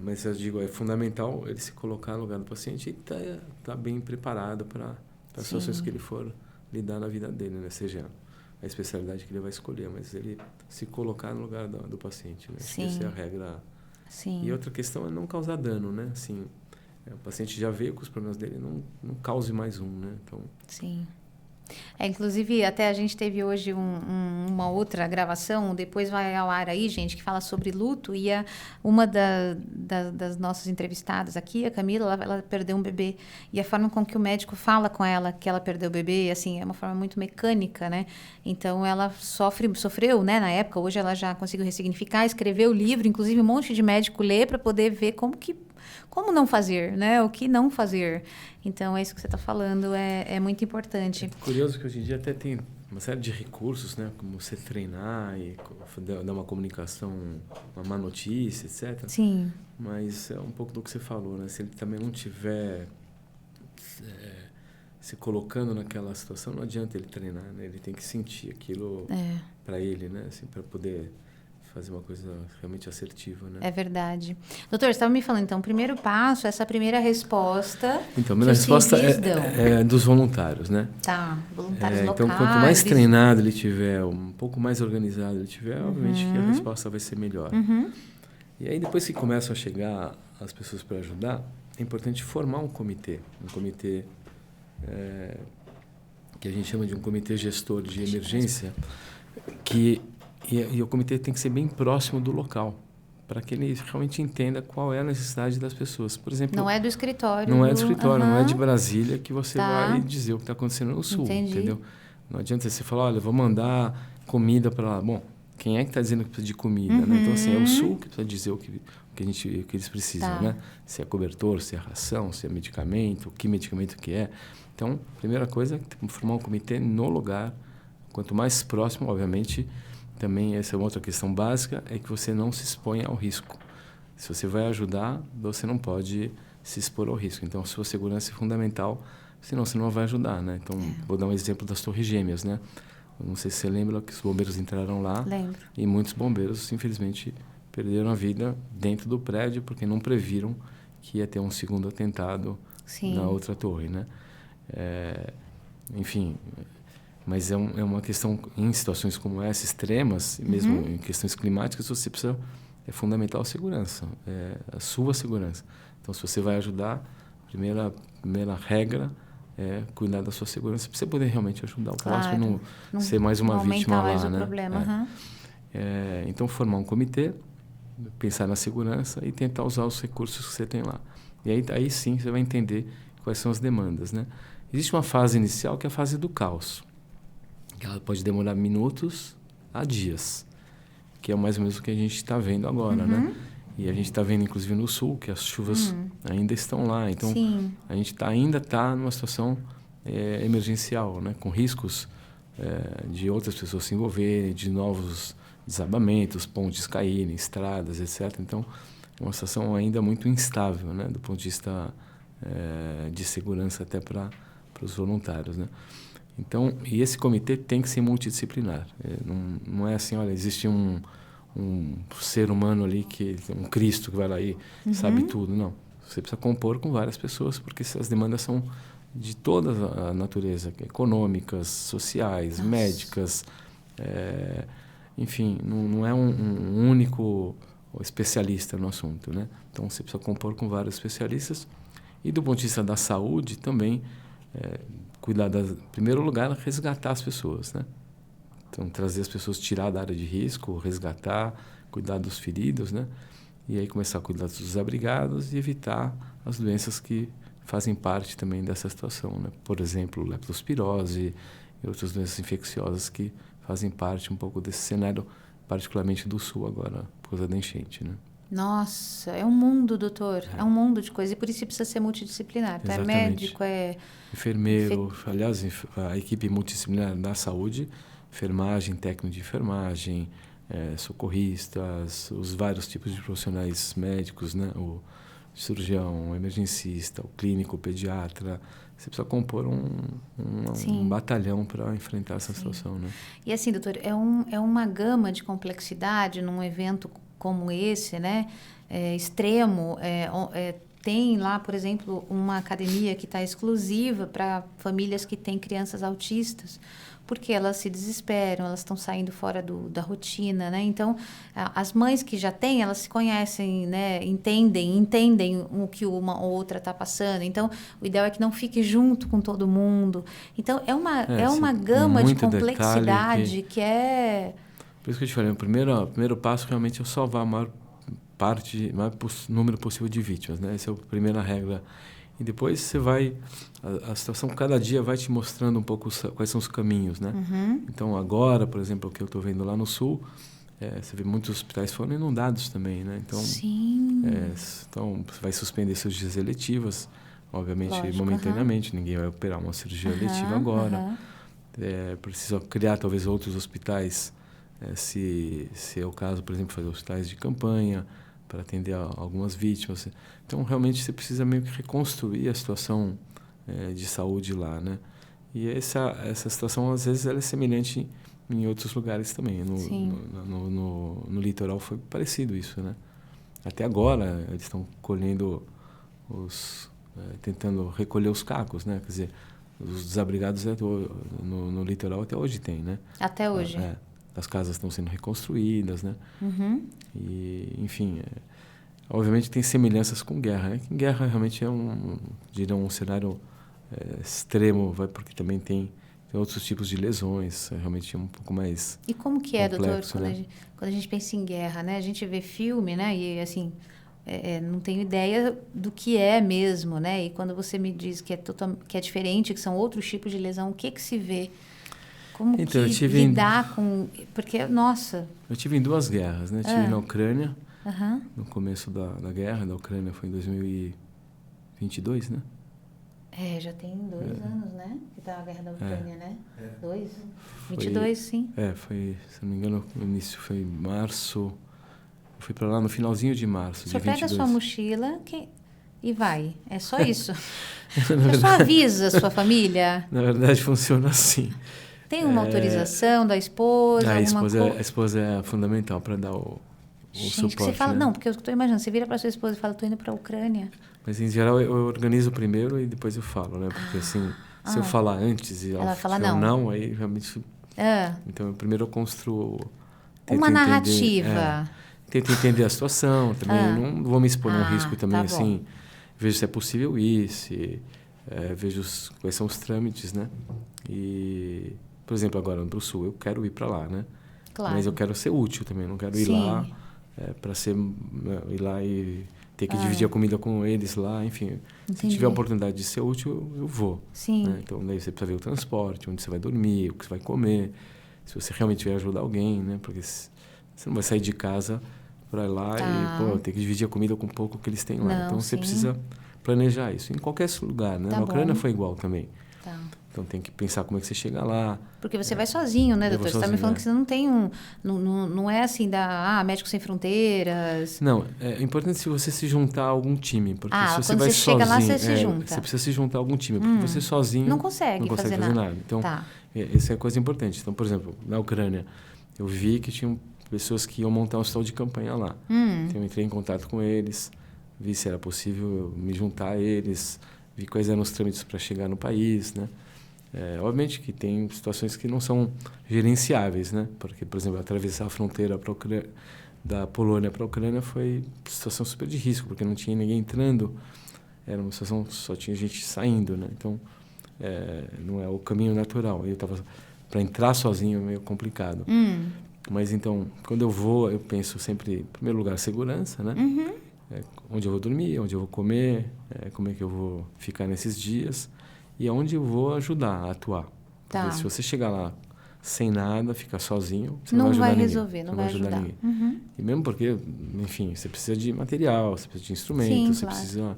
mas eu digo, é fundamental ele se colocar no lugar do paciente e tá bem preparado para as situações que ele for lidar na vida dele, né? Seja a especialidade que ele vai escolher, mas ele se colocar no lugar do paciente, né? Sim. Essa é a regra. Sim. E outra questão é não causar dano, né? Assim, o paciente já veio com os problemas dele, não cause mais um, né? Então, sim. Inclusive, até a gente teve hoje uma outra gravação, depois vai ao ar aí, gente, que fala sobre luto, e uma das nossas entrevistadas aqui, a Camila, ela perdeu um bebê, e a forma com que o médico fala com ela que ela perdeu o bebê, assim, é uma forma muito mecânica, né? Então, ela sofreu, né, na época, hoje ela já conseguiu ressignificar, escreveu o livro, inclusive um monte de médico lê para poder ver como não fazer, né? O que não fazer. Então, é isso que você está falando, é muito importante. É curioso que hoje em dia até tem uma série de recursos, né? Como você treinar e dar uma comunicação, uma má notícia, etc. Sim. Mas é um pouco do que você falou, né? Se ele também não tiver se colocando naquela situação, não adianta ele treinar, né? Ele tem que sentir aquilo para ele, né? Assim, para poder fazer uma coisa realmente assertiva, né? É verdade. Doutor, você estava me falando, então, o primeiro passo, essa primeira resposta. Então, a primeira resposta é dos voluntários, né? Tá, voluntários locais. Então, quanto mais treinado ele tiver, um pouco mais organizado ele tiver, obviamente que a resposta vai ser melhor. E aí, depois que começam a chegar as pessoas para ajudar, é importante formar um comitê que a gente chama de um comitê gestor de emergência, e o comitê tem que ser bem próximo do local, para que ele realmente entenda qual é a necessidade das pessoas. Por exemplo, não é do escritório. Não é do escritório, não é de Brasília que você vai dizer o que está acontecendo no Sul. Entendi. Entendeu? Não adianta você falar, olha, vou mandar comida para lá. Bom, quem é que está dizendo que precisa de comida? Né? Então, assim, é o Sul que precisa dizer o que eles precisam, né? Se é cobertor, se é ração, se é medicamento, que medicamento que é. Então, a primeira coisa é formar um comitê no lugar. Quanto mais próximo, obviamente, também essa é uma outra questão básica, é que você não se exponha ao risco. Se você vai ajudar, você não pode se expor ao risco. Então, a sua segurança é fundamental senão você não vai ajudar, né? Então, vou dar um exemplo das Torres Gêmeas, né? Eu não sei se você lembra que os bombeiros entraram lá. Lembro. E muitos bombeiros, infelizmente, perderam a vida dentro do prédio porque não previram que ia ter um segundo atentado na outra torre, né? Enfim, mas é uma questão, em situações como essa, extremas, mesmo em questões climáticas, você precisa, é fundamental a segurança, a sua segurança. Então, se você vai ajudar, a primeira regra é cuidar da sua segurança, para você poder realmente ajudar o próximo e não ser mais uma vítima mais lá, o né? problema. Então, formar um comitê, pensar na segurança e tentar usar os recursos que você tem lá. E aí sim você vai entender quais são as demandas, né? Existe uma fase inicial que é a fase do caos, que ela pode demorar minutos a dias, que é mais ou menos o que a gente está vendo agora, né? E a gente está vendo, inclusive, no sul, que as chuvas ainda estão lá. Então, a gente ainda está numa situação emergencial, né? Com riscos de outras pessoas se envolverem, de novos desabamentos, pontes caírem, estradas, etc. Então, é uma situação ainda muito instável, né? Do ponto de vista de segurança até para os voluntários, né? Então, e esse comitê tem que ser multidisciplinar. Não é assim, olha, existe um ser humano ali, um Cristo que vai lá e sabe tudo. Não. Você precisa compor com várias pessoas, porque as demandas são de toda a natureza, econômicas, sociais, médicas. Enfim, não é um único especialista no assunto, né? Então, você precisa compor com vários especialistas. E do ponto de vista da saúde, também, cuidar, em primeiro lugar, resgatar as pessoas, né? Então, trazer as pessoas, tirar da área de risco, resgatar, cuidar dos feridos, né? E aí começar a cuidar dos desabrigados e evitar as doenças que fazem parte também dessa situação, né? Por exemplo, leptospirose e outras doenças infecciosas que fazem parte um pouco desse cenário, particularmente do sul agora, por causa da enchente, né? Nossa, é um mundo, doutor. É um mundo de coisas. E por isso precisa ser multidisciplinar. Tá? É médico, enfermeiro. Aliás, a equipe multidisciplinar da saúde, enfermagem, técnico de enfermagem, socorristas, os vários tipos de profissionais médicos, né? O cirurgião, o emergencista, o clínico, o pediatra. Você precisa compor um batalhão para enfrentar essa situação, né? E assim, doutor, é uma gama de complexidade num evento como esse, né? Extremo. Tem lá, por exemplo, uma academia que está exclusiva para famílias que têm crianças autistas, porque elas se desesperam, elas estão saindo fora da rotina, né? Então, as mães que já têm, elas se conhecem, né? Entendem o que uma ou outra está passando. Então, o ideal é que não fique junto com todo mundo. Então, é uma gama de complexidade que é... Por isso que eu te falei, o primeiro passo realmente é salvar a maior número possível de vítimas, né? Essa é a primeira regra. E depois você vai... A situação cada dia vai te mostrando um pouco quais são os caminhos, né? Então, agora, por exemplo, o que eu estou vendo lá no Sul, você vê muitos hospitais foram inundados também, né? Então, então você vai suspender cirurgias eletivas, obviamente, momentaneamente. Ninguém vai operar uma cirurgia eletiva agora. Precisa criar, talvez, outros hospitais, se é o caso, por exemplo, fazer hospitais de campanha para atender algumas vítimas. Então, realmente, você precisa meio que reconstruir a situação de saúde lá, né? E essa situação, às vezes, ela é semelhante em outros lugares também. No litoral foi parecido isso, né? Até agora, eles estão colhendo tentando recolher os cacos, né? Quer dizer, os desabrigados no litoral até hoje tem, né? Até hoje. As casas estão sendo reconstruídas, né? E, enfim, obviamente tem semelhanças com guerra, né? Que guerra realmente é um cenário extremo, porque também tem outros tipos de lesões, realmente é um pouco mais E como que é, complexo, doutor, né? quando a gente pensa em guerra, né? A gente vê filme, né? E assim, não tenho ideia do que é mesmo, né? E quando você me diz que é diferente, que são outros tipos de lesão, o que se vê? Como então, que lidar com... Porque, nossa... Eu tive em 2 guerras, né? Tive na Ucrânia, Uhum. no começo da guerra da Ucrânia, foi em 2022, né? Já tem 2 anos, né? Que tá a guerra da Ucrânia, né? 22, sim. Foi, se não me engano, no início foi em março. Eu fui para lá no finalzinho de março, Só de 22. pega a sua mochila, e vai. É só isso. Você só avisa a sua família? Na verdade, funciona assim. Tem uma autorização da esposa, alguma coisa? A esposa é fundamental para dar o Gente, suporte, que você fala, né? não, porque eu estou imaginando, você vira para sua esposa e fala, estou indo para a Ucrânia. Mas, em geral, eu organizo primeiro e depois eu falo, né? Porque, assim, se eu falar antes e ela fala tiver um não. aí realmente... Ah, Então, primeiro eu construo... uma narrativa. Tento entender a situação também. Eu não vou me expor a um risco também, tá assim. Vejo se é possível ir, vejo quais são os trâmites, né? E, por exemplo, agora para o Sul, eu quero ir para lá, né? Claro. Mas eu quero ser útil também, não quero ir lá para ir lá e ter que dividir a comida com eles lá, enfim. Entendi. Se tiver a oportunidade de ser útil, eu vou. Sim. Né? Então, daí você precisa ver o transporte, onde você vai dormir, o que você vai comer, se você realmente vai ajudar alguém, né? Porque você não vai sair de casa para ir lá e ter que dividir a comida com um pouco que eles têm lá. Não, então, você sim. precisa planejar isso. Em qualquer lugar, né? Tá Na Ucrânia bom. foi igual também. Tá. Então, tem que pensar como é que você chega lá. Porque você vai sozinho, né, doutor? Você está me falando que você não tem não é assim Médicos Sem Fronteiras. Não, é importante se você se juntar a algum time. Porque se você quando vai você chega lá, você se junta. Você precisa se juntar a algum time. Porque você sozinho não consegue fazer nada. Então, essa é a coisa importante. Então, por exemplo, na Ucrânia, eu vi que tinham pessoas que iam montar um hospital de campanha lá. Então, eu entrei em contato com eles, vi se era possível me juntar a eles, vi quais eram os trâmites para chegar no país, né? Obviamente que tem situações que não são gerenciáveis, né? Porque, por exemplo, atravessar a fronteira da Polônia para a Ucrânia foi uma situação super de risco, porque não tinha ninguém entrando, era uma situação só tinha gente saindo, né? Então, não é o caminho natural. Eu estava para entrar sozinho é meio complicado. Mas então, quando eu vou, eu penso sempre, em primeiro lugar, segurança, né? Onde eu vou dormir, onde eu vou comer, como é que eu vou ficar nesses dias. E aonde eu vou ajudar a atuar. Porque se você chegar lá sem nada, ficar sozinho, você não vai ajudar ninguém. Resolver, não vai ajudar. Ninguém. E mesmo porque, enfim, você precisa de material, você precisa de instrumentos, você precisa...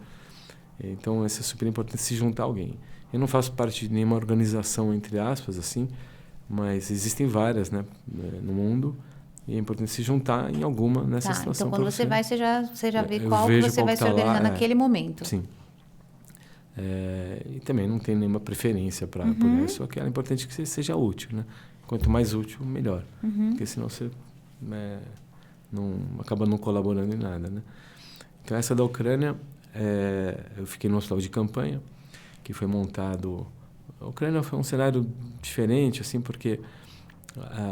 Então, isso é super importante, se juntar a alguém. Eu não faço parte de nenhuma organização, entre aspas, assim, mas existem várias, né, no mundo, e é importante se juntar em alguma nessa situação. Então, quando você vai, você já vê qual que você vai se organizar naquele momento. Sim. E também não tem nenhuma preferência por isso, só que é importante que você seja útil, né? Quanto mais útil, melhor. Porque senão você acaba não colaborando em nada, né? Então, essa da Ucrânia, eu fiquei no hospital de campanha, que foi montado... A Ucrânia foi um cenário diferente, assim, porque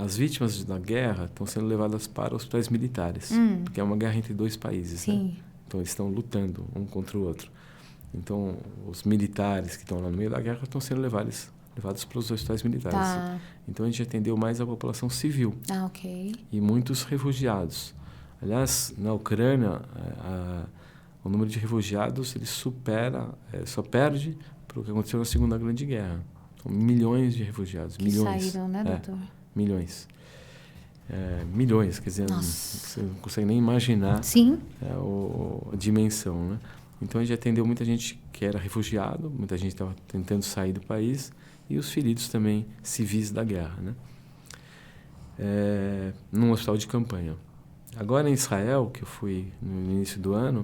as vítimas da guerra estão sendo levadas para hospitais militares, porque é uma guerra entre dois países, né? Então, eles estão lutando um contra o outro. Então, os militares que estão lá no meio da guerra estão sendo levados para os hospitais militares. Então, a gente atendeu mais a população civil. Ok. E muitos refugiados. Aliás, na Ucrânia, o número de refugiados ele só perde para o que aconteceu na Segunda Grande Guerra. São milhões de refugiados. Que milhões. Saíram, né, doutor? Milhões. Milhões, quer dizer, você não consegue nem imaginar a dimensão, né? Então, a gente atendeu muita gente que era refugiado, muita gente estava tentando sair do país, e os feridos também, civis da guerra, né? Num hospital de campanha. Agora, em Israel, que eu fui no início do ano,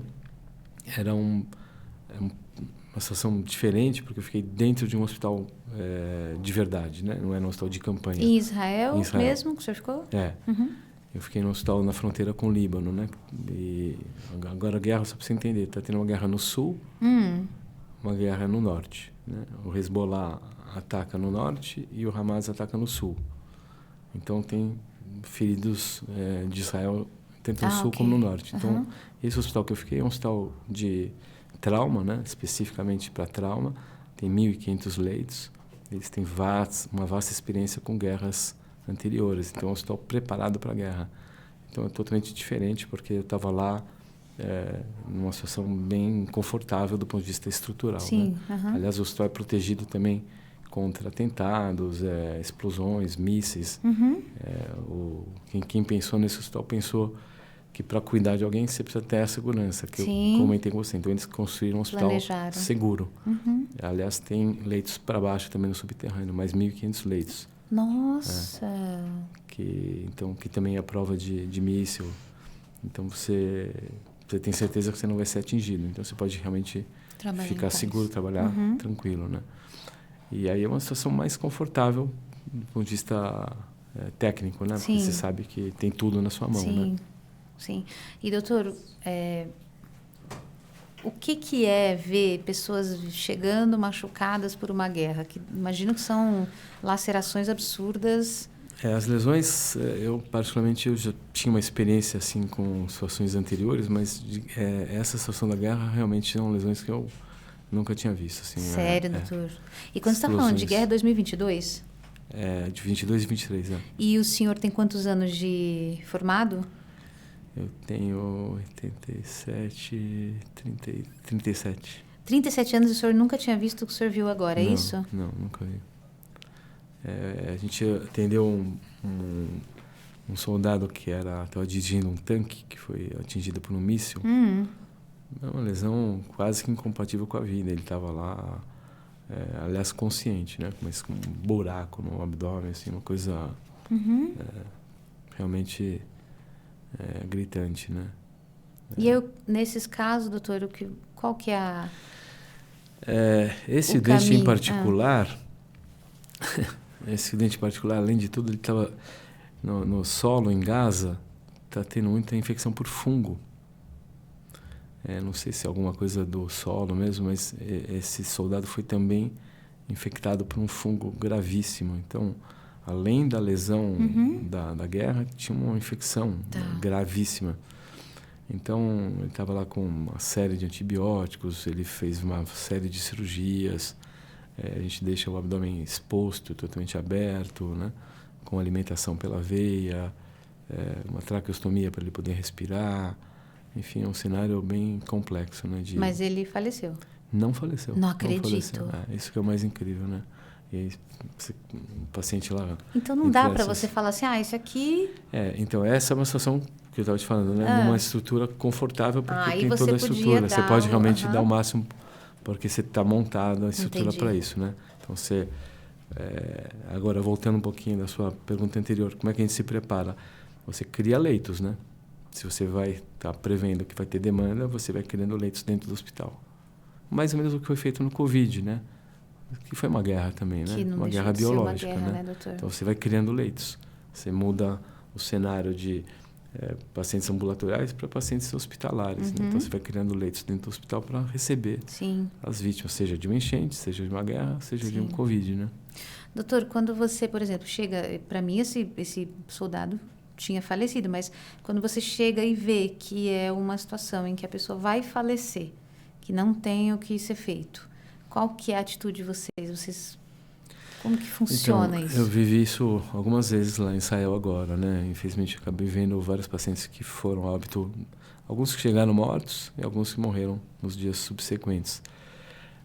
era uma situação diferente, porque eu fiquei dentro de um hospital de verdade, né? Não era um hospital de campanha. Em Israel mesmo que o senhor ficou? Eu fiquei no hospital na fronteira com o Líbano, né? E agora a guerra, só para você entender, está tendo uma guerra no sul, uma guerra no norte, né? O Hezbollah ataca no norte e o Hamas ataca no sul. Então, tem feridos de Israel tanto no sul como no norte. Então, esse hospital que eu fiquei é um hospital de trauma, né? Especificamente para trauma. Tem 1.500 leitos. Eles têm uma vasta experiência com guerras anteriores. Então, é um hospital preparado para a guerra. Então, é totalmente diferente, porque eu estava lá numa situação bem confortável do ponto de vista estrutural. Sim. Né? Aliás, o hospital é protegido também contra atentados, explosões, mísseis. Quem pensou nesse hospital pensou que para cuidar de alguém você precisa ter a segurança, que eu comentei com você. Então, eles construíram um hospital seguro. Aliás, tem leitos para baixo também no subterrâneo, mais 1.500 leitos. Nossa! Que também é prova de míssil. Então, você você tem certeza que você não vai ser atingido. Então, você pode realmente ficar seguro, trabalhar tranquilo, né? E aí é uma situação mais confortável do ponto de vista técnico, né? Porque você sabe que tem tudo na sua mão, né? Sim. E, doutor, o que é ver pessoas chegando machucadas por uma guerra? Que imagino que são lacerações absurdas. As lesões, eu particularmente eu já tinha uma experiência assim com situações anteriores, mas essa situação da guerra realmente são lesões que eu nunca tinha visto. Assim, Sério, doutor? E quando você está falando de guerra, é 2022? De 22 e 23, E o senhor tem quantos anos de formado? Eu tenho 87, 37. 37 anos e o senhor nunca tinha visto o que o senhor viu agora, é isso? Não, nunca vi. A gente atendeu um soldado que estava dirigindo um tanque que foi atingido por um míssil. É uma lesão quase que incompatível com a vida. Ele estava lá, aliás, consciente, né? Mas com um buraco no abdômen, assim, uma coisa realmente gritante, né? E nesses casos, doutor, qual que é esse o dente caminho? em particular... Esse acidente em particular, além de tudo, ele estava no solo em Gaza, está tendo muita infecção por fungo. Não sei se é alguma coisa do solo mesmo, mas esse soldado foi também infectado por um fungo gravíssimo. Então, além da lesão da guerra, tinha uma infecção gravíssima. Então, ele estava lá com uma série de antibióticos, ele fez uma série de cirurgias. A gente deixa o abdômen exposto, totalmente aberto, né? Com alimentação pela veia, uma traqueostomia para ele poder respirar. Enfim, é um cenário bem complexo, né? Mas ele faleceu? Não faleceu. Não acredito. Não faleceu. Isso que é o mais incrível, né? E aí, o paciente lá... Então não dá para você falar assim, isso aqui... Então essa é uma situação que eu estava te falando, né? Numa estrutura confortável, porque tem toda a estrutura. Você pode realmente dar o máximo... Porque você está montado a estrutura para isso, né? Então, agora, voltando um pouquinho da sua pergunta anterior, como é que a gente se prepara? Você cria leitos, né? Se você vai estar prevendo que vai ter demanda, você vai criando leitos dentro do hospital. Mais ou menos o que foi feito no Covid, né? Que foi uma guerra também, né? Uma guerra biológica, uma guerra, né? doutor? Então, você vai criando leitos. Você muda o cenário de pacientes ambulatoriais para pacientes hospitalares. Né? Então, você vai criando leitos dentro do hospital para receber as vítimas, seja de uma enchente, seja de uma guerra, seja de um Covid, né? Doutor, quando você, por exemplo, chega... Para mim, esse soldado tinha falecido, mas quando você chega e vê que é uma situação em que a pessoa vai falecer, que não tem o que ser feito, qual que é a atitude de vocês? Como que funciona isso? Eu vivi isso algumas vezes lá em Israel agora, né? Infelizmente, acabei vendo vários pacientes que foram a óbito, alguns que chegaram mortos e alguns que morreram nos dias subsequentes.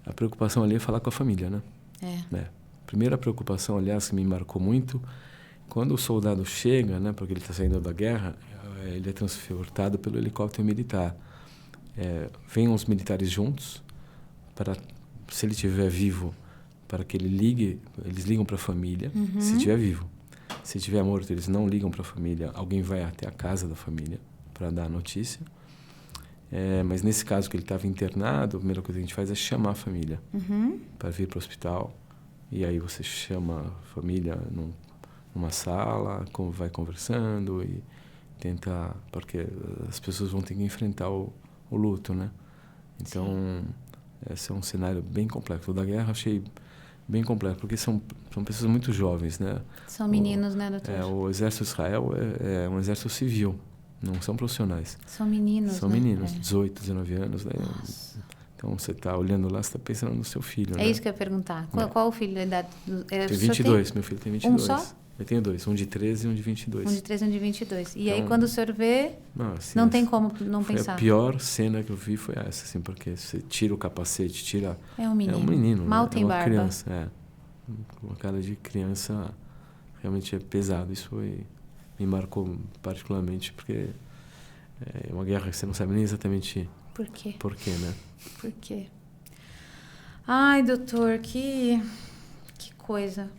A preocupação ali é falar com a família, né? Primeira preocupação, aliás, que me marcou muito, quando o soldado chega, né? Porque ele está saindo da guerra, ele é transportado pelo helicóptero militar. Vêm os militares juntos, se ele estiver vivo, para que ele ligue, eles ligam para a família, se estiver vivo. Se estiver morto, eles não ligam para a família, alguém vai até a casa da família para dar a notícia. Mas nesse caso que ele estava internado, a primeira coisa que a gente faz é chamar a família para vir para o hospital. E aí você chama a família numa sala, vai conversando e tenta... Porque as pessoas vão ter que enfrentar o luto, né? Então, esse é um cenário bem complexo. O da guerra achei bem complexo, porque são pessoas muito jovens, né? São meninos, né, doutor? O exército de Israel é um exército civil, não são profissionais. São meninos, São meninos, 18, 19 anos. Né? Então, você está olhando lá, você está pensando no seu filho, né? É isso que eu ia perguntar. Qual o filho da idade? Tem 22, meu filho tem 22. Um só? Eu tenho dois, um de 13 e um de 22. Um de 13 e um de 22. E então, aí, quando o senhor vê, assim, não tem como não pensar. A pior cena que eu vi foi essa, assim, porque você tira o capacete, tira... É um menino. É um menino, Mal né? tem barba. Criança, uma cara de criança realmente é pesado. Isso me marcou particularmente, porque é uma guerra que você não sabe nem exatamente... Por quê? Por quê, né? Por quê? Ai, doutor, que coisa.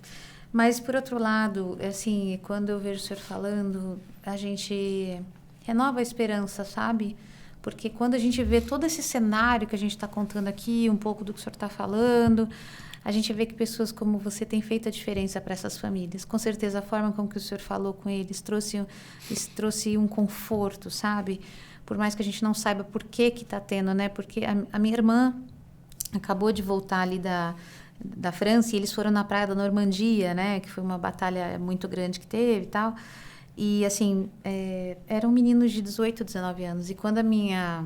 Mas, por outro lado, assim, quando eu vejo o senhor falando, a gente renova a esperança, sabe? Porque quando a gente vê todo esse cenário que a gente está contando aqui, um pouco do que o senhor está falando, a gente vê que pessoas como você têm feito a diferença para essas famílias. Com certeza, a forma como que o senhor falou com eles trouxe um conforto, sabe? Por mais que a gente não saiba por que está tendo, né? Porque a minha irmã acabou de voltar ali da França e eles foram na praia da Normandia, né? Que foi uma batalha muito grande que teve e tal. E, assim, eram meninos de 18, 19 anos. E quando a minha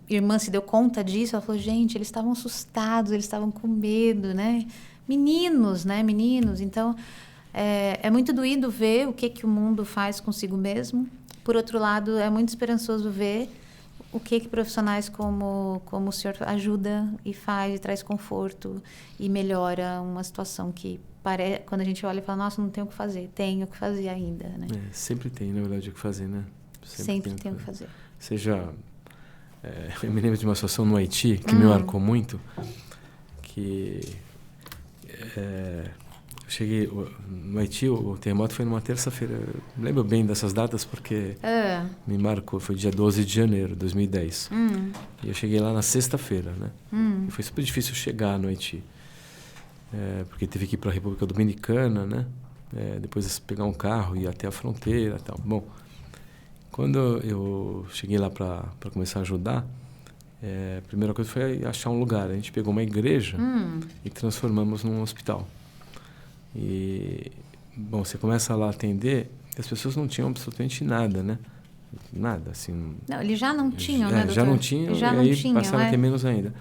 irmã se deu conta disso, ela falou, gente, eles estavam assustados, eles estavam com medo, né? Meninos, né? Meninos. Então, é muito doído ver o que o mundo faz consigo mesmo. Por outro lado, é muito esperançoso ver o que profissionais como o senhor ajuda e faz, e traz conforto e melhora uma situação que quando a gente olha e fala, nossa, não tenho o que fazer, tenho o que fazer ainda, né? Sempre tem, na verdade, o que fazer, né? Sempre tem o que fazer. Seja... eu me lembro de uma situação no Haiti que me marcou muito, que eu cheguei no Haiti, o terremoto foi numa terça-feira. Eu lembro bem dessas datas porque me marcou, foi dia 12 de janeiro de 2010. E eu cheguei lá na sexta-feira, né? E foi super difícil chegar no Haiti, porque teve que ir para a República Dominicana, né? Depois pegar um carro e ir até a fronteira e tal. Bom, quando eu cheguei lá para começar a ajudar, a primeira coisa foi achar um lugar. A gente pegou uma igreja e transformamos num hospital. E, bom, você começa lá a atender, e as pessoas não tinham absolutamente nada, né? Nada, assim... Não, eles já não tinham, né, doutor? Já não tinham, já e aí passaram a ter menos ainda.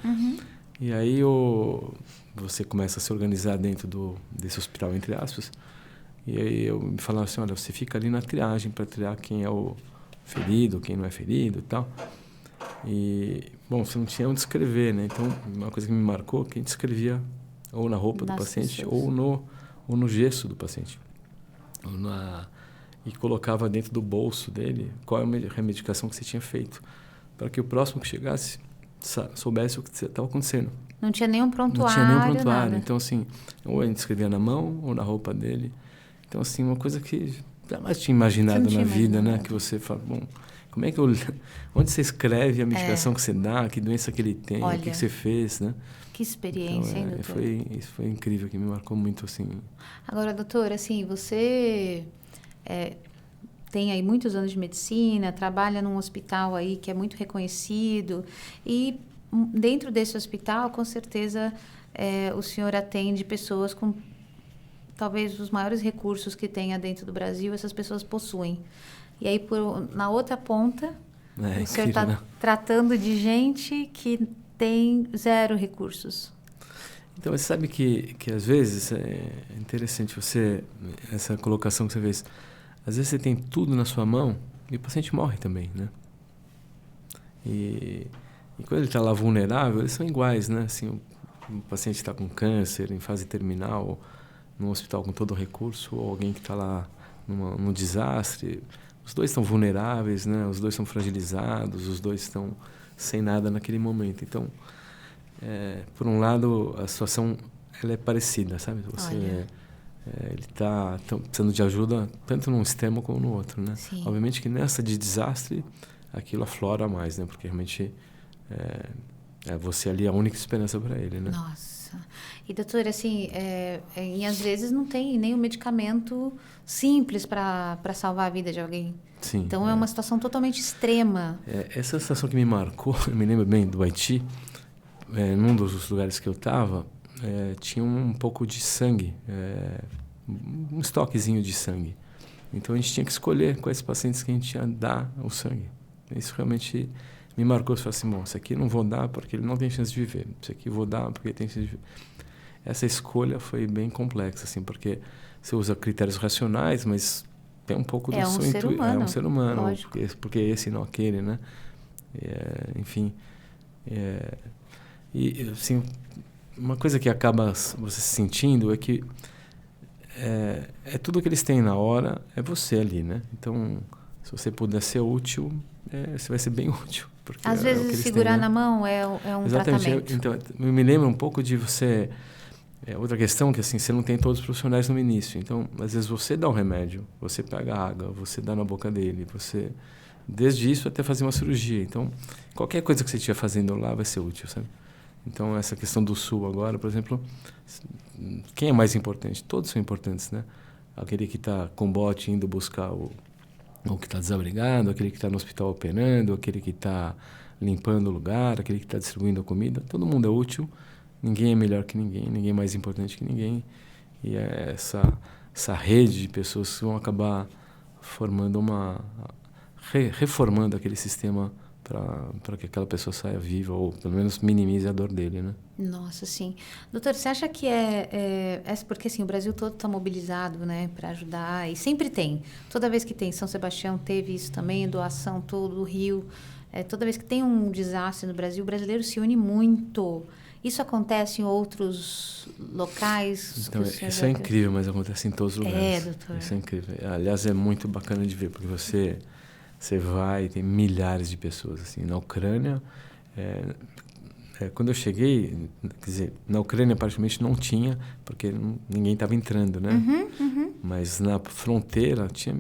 E aí você começa a se organizar dentro desse hospital, entre aspas, e aí me falaram assim, olha, você fica ali na triagem para triar quem é o ferido, quem não é ferido e tal. E, bom, você não tinha onde escrever, né? Então, uma coisa que me marcou é que a gente escrevia ou na roupa do paciente ou no gesso do paciente. E colocava dentro do bolso dele qual é a medicação que você tinha feito, para que o próximo que chegasse soubesse o que estava acontecendo. Não tinha nenhum prontuário, não tinha nenhum prontuário. Nada. Então, assim, ou a gente escrevia na mão ou na roupa dele. Então, assim, uma coisa que jamais tinha imaginado na vida, né? Que você fala, bom, como é que onde você escreve a medicação que você dá, que doença que ele tem, o que você fez, né? Que experiência, então, hein, doutor? Isso foi incrível, que me marcou muito, assim. Agora, doutor, assim, você tem aí muitos anos de medicina, trabalha num hospital aí que é muito reconhecido e dentro desse hospital, com certeza, o senhor atende pessoas com talvez os maiores recursos que tenha dentro do Brasil, essas pessoas possuem. E aí, na outra ponta, o senhor está tratando de gente que tem zero recursos. Então, você sabe que às vezes é interessante essa colocação que você fez. Às vezes você tem tudo na sua mão e o paciente morre também, né? E quando ele está lá vulnerável, eles são iguais, né? Assim, o paciente está com câncer, em fase terminal, num hospital com todo o recurso, ou alguém que está lá num desastre. Os dois estão vulneráveis, né? Os dois estão fragilizados, os dois estão sem nada naquele momento. Então, por um lado, a situação ela é parecida, sabe? Ele está precisando de ajuda tanto num extremo como no outro, né? Sim. Obviamente que nessa de desastre, aquilo aflora mais, né? Porque realmente você ali a única esperança para ele, né? Nossa. E, doutor, assim, e às vezes não tem nenhum medicamento simples para salvar a vida de alguém. Sim. Então, é uma situação totalmente extrema. Essa situação que me marcou, eu me lembro bem do Haiti, num dos lugares que eu estava, tinha um pouco de sangue, um estoquezinho de sangue. Então, a gente tinha que escolher quais pacientes que a gente ia dar o sangue. Isso realmente me marcou. Eu falei assim, bom, esse aqui não vou dar porque ele não tem chance de viver. Esse aqui vou dar porque ele tem chance de viver. Essa escolha foi bem complexa, assim, porque você usa critérios racionais, mas tem um pouco do seu intuito. É um ser humano, porque esse não aquele, né? Enfim. E, assim, uma coisa que acaba você sentindo é que tudo que eles têm na hora, é você ali, né? Então, se você puder ser útil, você vai ser bem útil. Porque às vezes segurar na mão é um Exatamente. tratamento. Então, eu me lembro um pouco de você... outra questão que assim, você não tem todos os profissionais no início. Então, às vezes você dá um remédio, você pega água, você dá na boca dele, você desde isso até fazer uma cirurgia. Então, qualquer coisa que você estiver fazendo lá vai ser útil, sabe? Então, essa questão do SUS agora, por exemplo, quem é mais importante? Todos são importantes, né? Aquele que está com bote indo buscar o que está desabrigado, aquele que está no hospital operando, aquele que está limpando o lugar, aquele que está distribuindo a comida. Todo mundo é útil, ninguém é melhor que ninguém é mais importante que ninguém. E é essa rede de pessoas que vão acabar formando reformando aquele sistema para que aquela pessoa saia viva, ou pelo menos minimize a dor dele, né? Nossa, sim. Doutor, você acha que porque assim, o Brasil todo está mobilizado, né, para ajudar, e sempre tem. Toda vez que tem, São Sebastião teve isso também, doação todo, o Rio. Toda vez que tem um desastre no Brasil, o brasileiro se une muito. Isso acontece em outros locais? Então, isso é incrível, mas acontece em todos os lugares. Doutor. Isso é incrível. Aliás, é muito bacana de ver, porque você vai e tem milhares de pessoas. Assim, na Ucrânia, quando eu cheguei, quer dizer, na Ucrânia praticamente não tinha, porque ninguém estava entrando, né? Uhum. Mas na fronteira tinha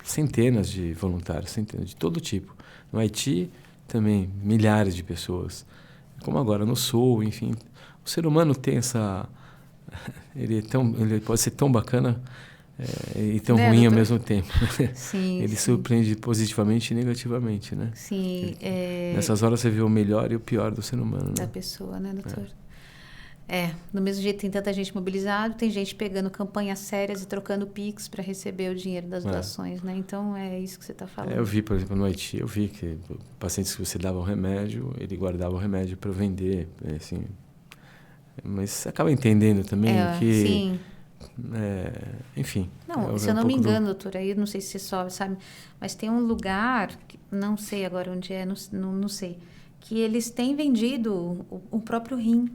centenas de voluntários, centenas de todo tipo. No Haiti também, milhares de pessoas. Como agora no Sul, enfim. O ser humano tem essa... Ele pode ser tão bacana e tão ruim doutor? ao mesmo tempo. Sim, ele surpreende positivamente e negativamente, né? Sim. Nessas horas você vê o melhor e o pior do ser humano, da né? pessoa, né, doutor? Do mesmo jeito tem tanta gente mobilizada, tem gente pegando campanhas sérias e trocando Pix para receber o dinheiro das doações, né? Então, é isso que você está falando. Eu vi, por exemplo, no Haiti, eu vi que pacientes que você dava um remédio, ele guardava o remédio para vender, assim. Mas você acaba entendendo também que... Sim. Enfim. Não, se eu não me engano, doutora, aí não sei se você sabe, mas tem um lugar, não sei agora onde é, não sei, que eles têm vendido o próprio rim,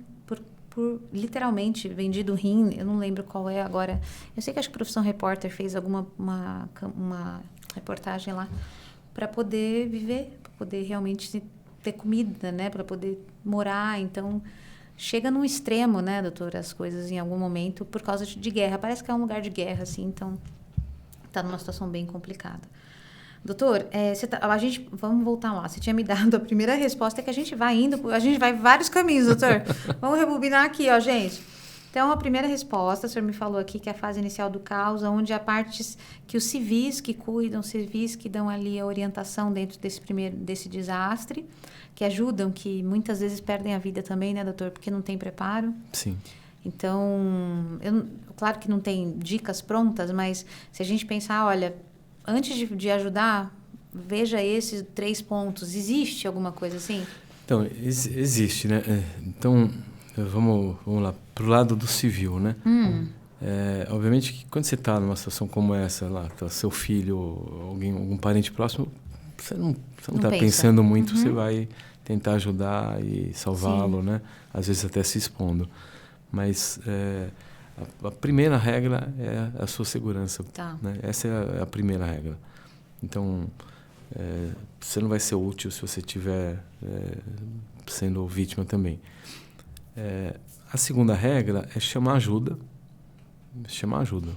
por literalmente vendido o rim, eu não lembro qual é agora. Eu sei que acho que o Profissão Repórter fez uma reportagem lá para poder viver, para poder realmente ter comida, né, para poder morar. Então, chega num extremo, né, doutora, as coisas em algum momento por causa de guerra. Parece que é um lugar de guerra, assim, então está numa situação bem complicada. Doutor, vamos voltar lá. Você tinha me dado a primeira resposta, que a gente vai vários caminhos, doutor. Vamos rebobinar aqui, ó, gente. Então, a primeira resposta, o senhor me falou aqui que é a fase inicial do caos, onde há partes que os civis que cuidam, civis que dão ali a orientação dentro desse desastre, que ajudam, que muitas vezes perdem a vida também, né, doutor? Porque não tem preparo. Sim. Então, claro que não tem dicas prontas, mas se a gente pensar, olha, antes de ajudar, veja esses 3 pontos. Existe alguma coisa assim? Então, existe, né? Então, vamos lá, para o lado do civil, né? Obviamente que quando você está numa situação como essa, lá, tá seu filho, algum parente próximo, você não está pensando muito, você vai tentar ajudar e salvá-lo, né? Às vezes até se expondo. Mas a primeira regra é a sua segurança. Tá. Né? Essa é a primeira regra. Então, você não vai ser útil se você estiver sendo vítima também. A segunda regra é chamar ajuda. Chamar ajuda.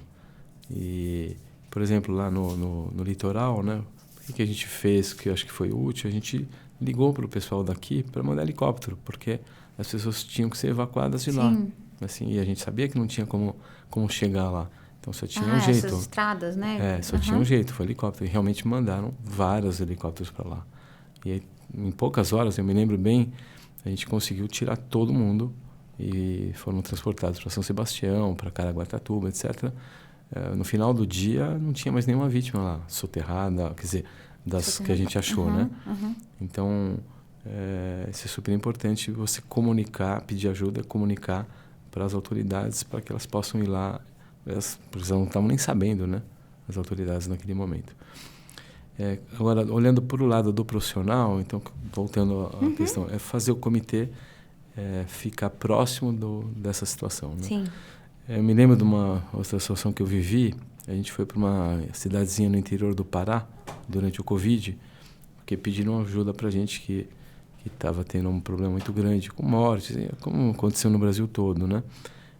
E, por exemplo, lá no litoral, né? O que a gente fez que eu acho que foi útil? A gente ligou para o pessoal daqui para mandar helicóptero, porque as pessoas tinham que ser evacuadas de lá. Assim, e a gente sabia que não tinha como chegar lá. Então, só tinha um jeito. Essas estradas, né? Só tinha um jeito, foi helicóptero. E realmente mandaram vários helicópteros para lá. E aí, em poucas horas, eu me lembro bem, a gente conseguiu tirar todo mundo e foram transportados para São Sebastião, para Caraguatatuba, etc. No final do dia, não tinha mais nenhuma vítima lá, soterrada, quer dizer, das que a gente achou, né? Então, isso é super importante, você comunicar, pedir ajuda, comunicar para as autoridades, para que elas possam ir lá, porque elas não estavam nem sabendo, né? As autoridades naquele momento. Agora, olhando por o lado do profissional, então, voltando à questão, é fazer o comitê ficar próximo dessa situação, né? Sim. Eu me lembro de uma outra situação que eu vivi. A gente foi para uma cidadezinha no interior do Pará durante o Covid, porque pediram ajuda para a gente que estava tendo um problema muito grande com mortes, como aconteceu no Brasil todo, né?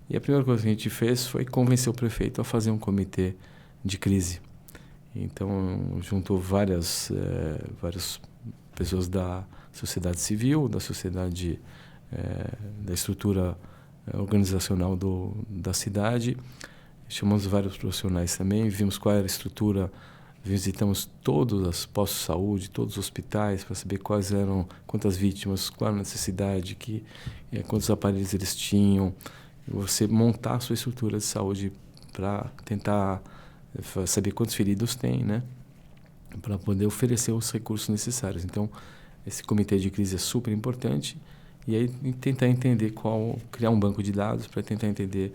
E a primeira coisa que a gente fez foi convencer o prefeito a fazer um comitê de crise. Então, juntou várias pessoas da sociedade civil, da sociedade, da estrutura organizacional da cidade. Chamamos vários profissionais também, vimos qual era a estrutura, visitamos todos os postos de saúde, todos os hospitais, para saber quantas vítimas, qual a necessidade, quantos aparelhos eles tinham. Você montar a sua estrutura de saúde para tentar saber quantos feridos tem, né? Para poder oferecer os recursos necessários. Então, esse comitê de crise é super importante. E aí tentar entender criar um banco de dados para tentar entender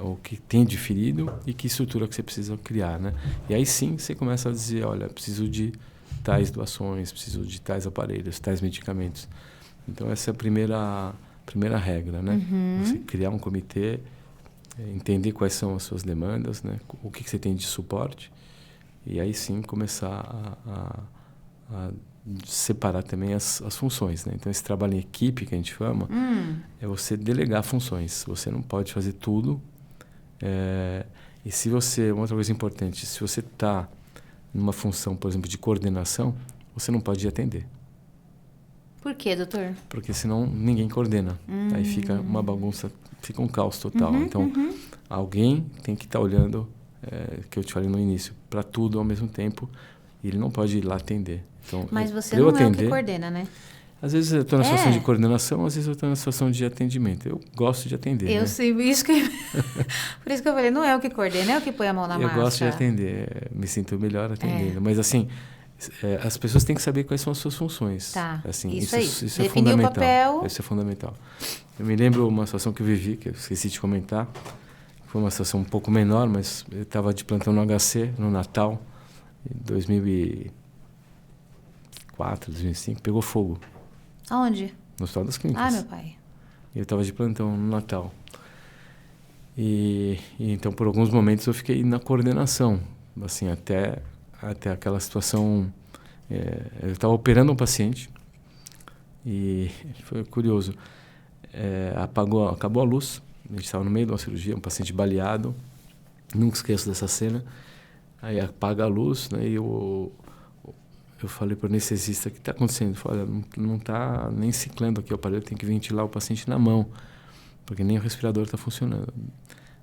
o que tem de ferido e que estrutura que você precisa criar, né? E aí sim você começa a dizer, olha, preciso de tais doações, preciso de tais aparelhos, tais medicamentos. Então essa é a primeira regra, né? Você criar um comitê, entender quais são as suas demandas, né? O que você tem de suporte, e aí sim começar a separar também as funções, né? Então esse trabalho em equipe que a gente chama é você delegar funções. Você não pode fazer tudo. E se você, uma outra coisa importante, se você está numa função, por exemplo, de coordenação, você não pode atender. Por quê, doutor? Porque senão ninguém coordena. Aí fica uma bagunça, fica um caos total. Então alguém tem que estar olhando, que eu te falei no início, para tudo ao mesmo tempo. E ele não pode ir lá atender. Então, mas você não é o que coordena, né? Às vezes eu estou na situação de coordenação, às vezes eu estou na situação de atendimento. Eu gosto de atender. Eu sei, isso que... Por isso que eu falei, não é o que coordena, é o que põe a mão na massa. Eu gosto de atender, me sinto melhor atendendo. Mas assim, as pessoas têm que saber quais são as suas funções. Tá, assim, isso é fundamental. O papel. Isso é fundamental. Eu me lembro uma situação que eu vivi, que eu esqueci de comentar. Foi uma situação um pouco menor, mas eu estava de plantão no HC, no Natal, em 2004, 2005, pegou fogo. Aonde? No Hospital das Clínicas. Meu pai. Eu estava de plantão no Natal. E então, por alguns momentos, eu fiquei na coordenação. Assim, até aquela situação... eu estava operando um paciente e foi curioso. Acabou a luz. A gente estava no meio de uma cirurgia, um paciente baleado. Nunca esqueço dessa cena. Aí apaga a luz, né, e eu falei para o anestesista, o que está acontecendo? Ele falou, não está nem ciclando aqui o aparelho, tem que ventilar o paciente na mão, porque nem o respirador está funcionando.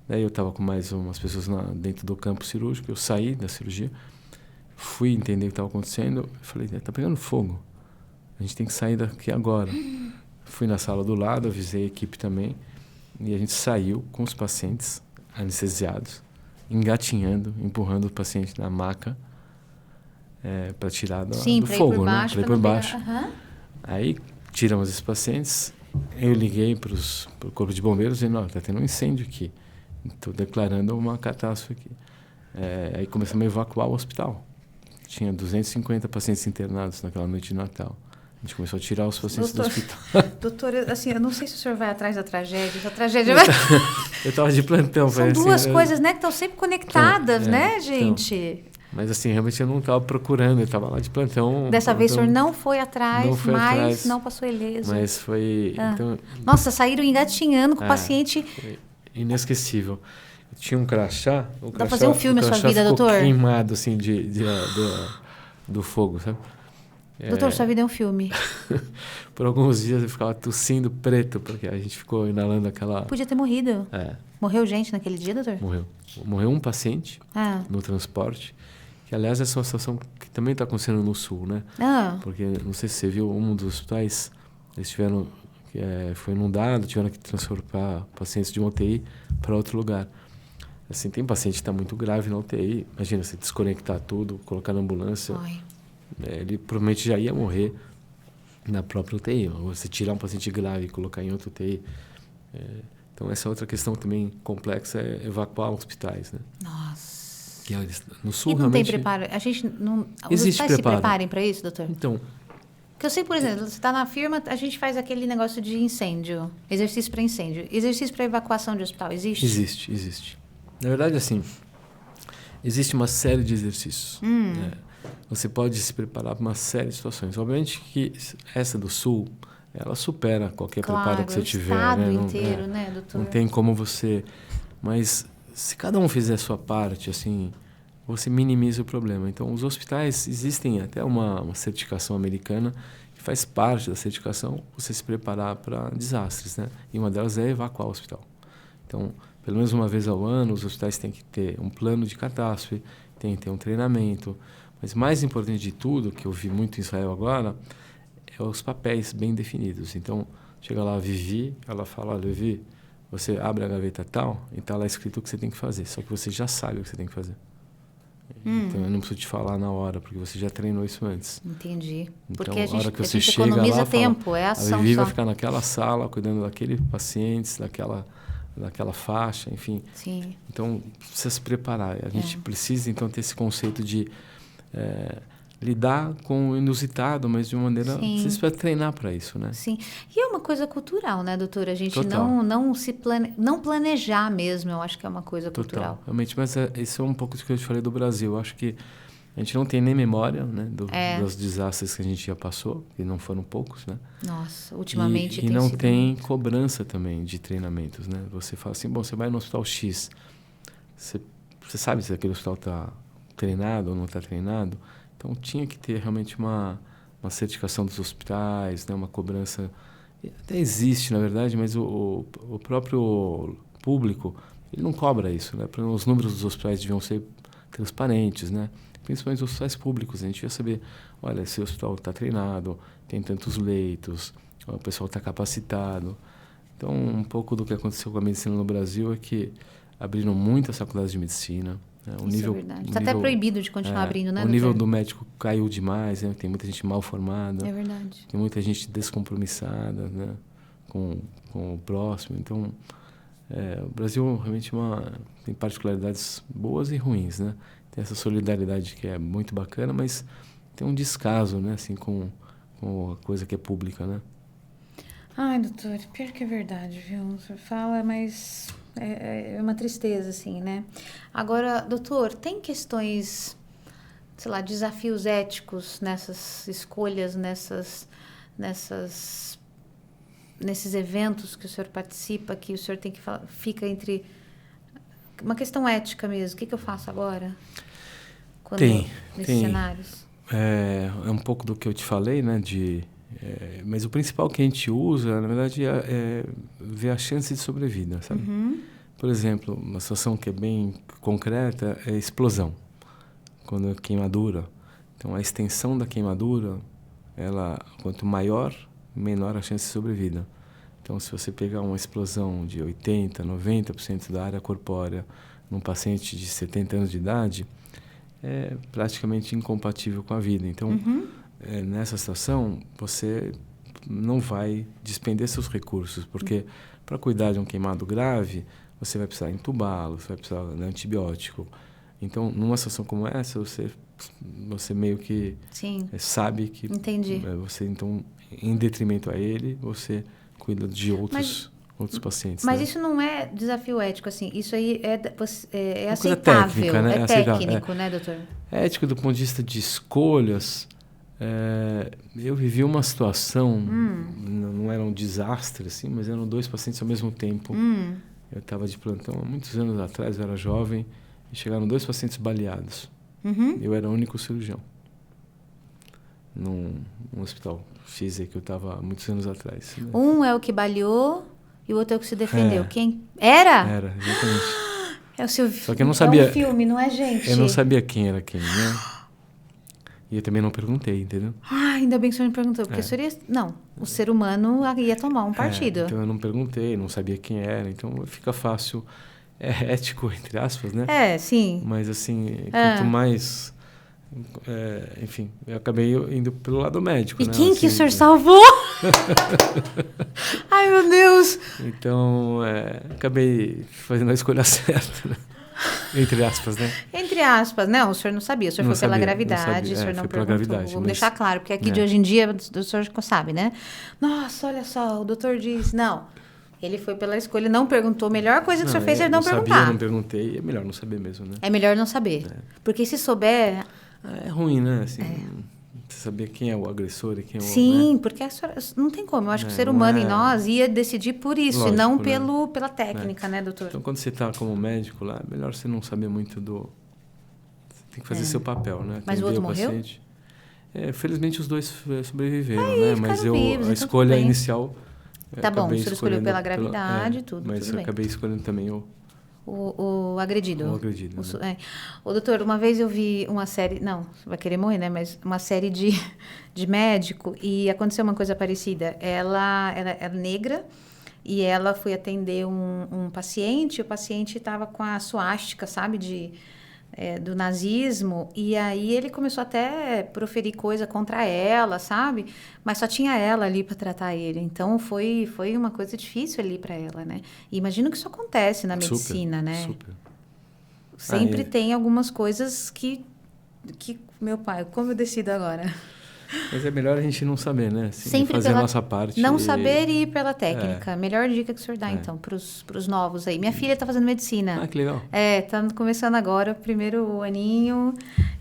Daí eu estava com mais umas pessoas dentro do campo cirúrgico, eu saí da cirurgia, fui entender o que estava acontecendo, eu falei, está pegando fogo, a gente tem que sair daqui agora. Fui na sala do lado, avisei a equipe também, e a gente saiu com os pacientes anestesiados, engatinhando, empurrando o paciente na maca para tirar do fogo, né? Para ir por baixo. Aí tiramos esses pacientes, eu liguei para o corpo de bombeiros e dizendo, está tendo um incêndio aqui, estou declarando uma catástrofe aqui. Aí começamos a evacuar o hospital. Tinha 250 pacientes internados naquela noite de Natal. A gente começou a tirar os pacientes do hospital. Doutor, assim, eu não sei se o senhor vai atrás da tragédia. Essa tragédia vai... Eu estava de plantão. São duas coisas, né, que estão sempre conectadas, né, gente? Então, mas assim, realmente eu não estava procurando, eu estava lá de plantão. Dessa vez o senhor não foi atrás, mas não passou ileso. Mas foi... Então, nossa, saíram engatinhando com o paciente... Inesquecível. Tinha um crachá. Dá para fazer um filme a sua vida, doutor? Queimado, assim, do fogo, sabe? Doutor, sua vida é um filme. Por alguns dias eu ficava tossindo preto, porque a gente ficou inalando aquela... Podia ter morrido. Morreu gente naquele dia, doutor? Morreu um paciente no transporte, que aliás essa é uma situação que também está acontecendo no Sul, né? Porque, não sei se você viu, um dos hospitais, eles tiveram... foi inundado, tiveram que transportar pacientes de uma UTI para outro lugar. Assim, tem paciente que está muito grave na UTI, imagina, você desconectar tudo, colocar na ambulância... ele provavelmente já ia morrer na própria UTI. Ou você tirar um paciente grave e colocar em outra UTI. Então, essa outra questão também complexa é evacuar hospitais, né? Nossa. Que no Sul, e não realmente... tem preparo? A gente não... Os hospitais se preparem para isso, doutor? Então... Porque eu sei, por exemplo, você está na firma, a gente faz aquele negócio de incêndio. Exercício para incêndio. Exercício para evacuação de hospital. Existe? Existe. Na verdade, assim, existe uma série de exercícios. Você pode se preparar para uma série de situações. Obviamente que essa do Sul, ela supera qualquer preparo que você tiver. Claro, o estado inteiro, né, doutor? Não tem como você... Mas se cada um fizer a sua parte, assim, você minimiza o problema. Então, os hospitais, existem até uma certificação americana, que faz parte da certificação você se preparar para desastres, né? E uma delas é evacuar o hospital. Então, pelo menos uma vez ao ano, os hospitais têm que ter um plano de catástrofe, tem que ter um treinamento. Mas mais importante de tudo, que eu vi muito em Israel agora, é os papéis bem definidos. Então, chega lá a Vivi, ela fala, olha, Vivi, você abre a gaveta tal e está lá escrito o que você tem que fazer. Só que você já sabe o que você tem que fazer. Então, eu não preciso te falar na hora, porque você já treinou isso antes. Entendi. Então, Porque a hora que gente você chega economiza lá, tempo, é a ação Vivi só. vai ficar naquela sala, cuidando daquele paciente, daquela faixa, enfim. Sim. Então, precisa se preparar. A gente precisa, então, ter esse conceito de lidar com o inusitado, mas de uma maneira... Sim. Você precisa treinar para isso, né? Sim. E é uma coisa cultural, né, doutora? A gente Total. não planejar mesmo, eu acho que é uma coisa cultural. Total, realmente. Mas isso é um pouco do que eu te falei do Brasil. Eu acho que a gente não tem nem memória, né, dos desastres que a gente já passou, e não foram poucos, né? Nossa, ultimamente E não sido tem muito. cobrança também de treinamentos, né? Você fala assim, bom, você vai no hospital X, você sabe se aquele hospital está treinado ou não está treinado. Então, tinha que ter realmente uma certificação dos hospitais, né? Uma cobrança. Até existe, na verdade, mas o próprio público ele não cobra isso, né? Os números dos hospitais deviam ser transparentes, né? Principalmente os hospitais públicos. A gente ia saber, olha, esse hospital está treinado, tem tantos leitos, o pessoal está capacitado. Então, um pouco do que aconteceu com a medicina no Brasil é que abriram muitas faculdades de medicina. Né? Isso é verdade. Está até proibido de continuar abrindo, né, O nível do médico caiu demais, né? Tem muita gente mal formada. É verdade. Tem muita gente descompromissada, né? com o próximo. Então, o Brasil realmente tem particularidades boas e ruins, né? Tem essa solidariedade que é muito bacana, mas tem um descaso, né? Assim, com a coisa que é pública, né? Ai, doutor, pior que é verdade, viu? O senhor fala, mas é uma tristeza, assim, né? Agora, doutor, tem questões, sei lá, desafios éticos nessas escolhas, nesses eventos que o senhor participa, que o senhor tem que fica entre uma questão ética mesmo. O que eu faço agora? Nesses cenários? É um pouco do que eu te falei, né? Mas o principal que a gente usa, na verdade, é ver a chance de sobrevida, sabe? Uhum. Por exemplo, uma situação que é bem concreta é explosão, quando é queimadura. Então, a extensão da queimadura, quanto maior, menor a chance de sobrevida. Então, se você pegar uma explosão de 80%, 90% da área corpórea num paciente de 70 anos de idade, é praticamente incompatível com a vida. Então, nessa situação, você não vai despender seus recursos, porque para cuidar de um queimado grave, você vai precisar entubá-lo, você vai precisar de antibiótico. Então, numa situação como essa, você meio que sabe que Entendi. Você, então, em detrimento a ele, você cuida de outros pacientes. Mas né? Isso não é desafio ético, assim. Isso aí é aceitável. Técnica, né? É técnico, né, doutor? É ético do ponto de vista de escolhas. Eu vivi uma situação, não era um desastre, assim, mas eram 2 pacientes ao mesmo tempo. Eu estava de plantão há muitos anos atrás, eu era jovem, e chegaram 2 pacientes baleados. Eu era o único cirurgião num hospital X que eu estava há muitos anos atrás. Né? Um é o que baleou e o outro é o que se defendeu. Quem? Era? Era, exatamente. É o seu Só que eu não sabia. É um filme, não é gente? Eu não sabia quem era quem, né? E eu também não perguntei, entendeu? Ainda bem que o senhor me perguntou, porque o senhor ia... Não, o ser humano ia tomar um partido. Então eu não perguntei, não sabia quem era, então fica fácil. É ético, entre aspas, né? Sim. Mas assim, quanto mais... enfim, eu acabei indo pelo lado médico, e né? quem assim, que o senhor salvou? Ai, meu Deus! Então, acabei fazendo a escolha certa, né? Entre aspas, né? Entre aspas, não, o senhor não sabia, o senhor foi pela gravidade, o senhor não perguntou. Vamos deixar claro, porque aqui de hoje em dia o senhor sabe, né? Nossa, olha só, o doutor disse, não, ele foi pela escolha, não perguntou, a melhor coisa que o senhor fez é não perguntar. Sabia, não perguntei, é melhor não saber mesmo, né? É melhor não saber, porque se souber... É ruim, né? Assim, você saber quem é o agressor e quem é o... Sim, né? porque não tem como. Eu acho que o ser humano em nós ia decidir por isso, lógico, e não pela técnica, né, doutor? Então, quando você está como médico lá, é melhor você não saber muito tem que fazer seu papel, né? Mas o outro morreu? Paciente. Felizmente os dois sobreviveram, né? Mas vivos, a então escolha tudo bem. inicial... Tá bom, o senhor escolheu escolhendo pela gravidade, tudo mas eu bem. acabei escolhendo também O agredido. o agredido. Né? Ô, doutor, uma vez eu vi uma série... Não, você vai querer morrer, né? Mas uma série de médico e aconteceu uma coisa parecida. Ela era negra e ela foi atender um paciente. O paciente estava com a suástica, sabe? Do nazismo, e aí ele começou até a proferir coisa contra ela, sabe? Mas só tinha ela ali para tratar ele. Então foi uma coisa difícil ali para ela, né? E imagino que isso acontece na medicina, né? Super. Sempre tem algumas coisas que meu pai, como eu decido agora? Mas é melhor a gente não saber, né? Assim, Sempre fazer a nossa parte. Não saber e ir pela técnica. Melhor dica que o senhor dá, então, para os novos aí. Minha filha está fazendo medicina. Ah, que legal. Está começando agora, o primeiro aninho,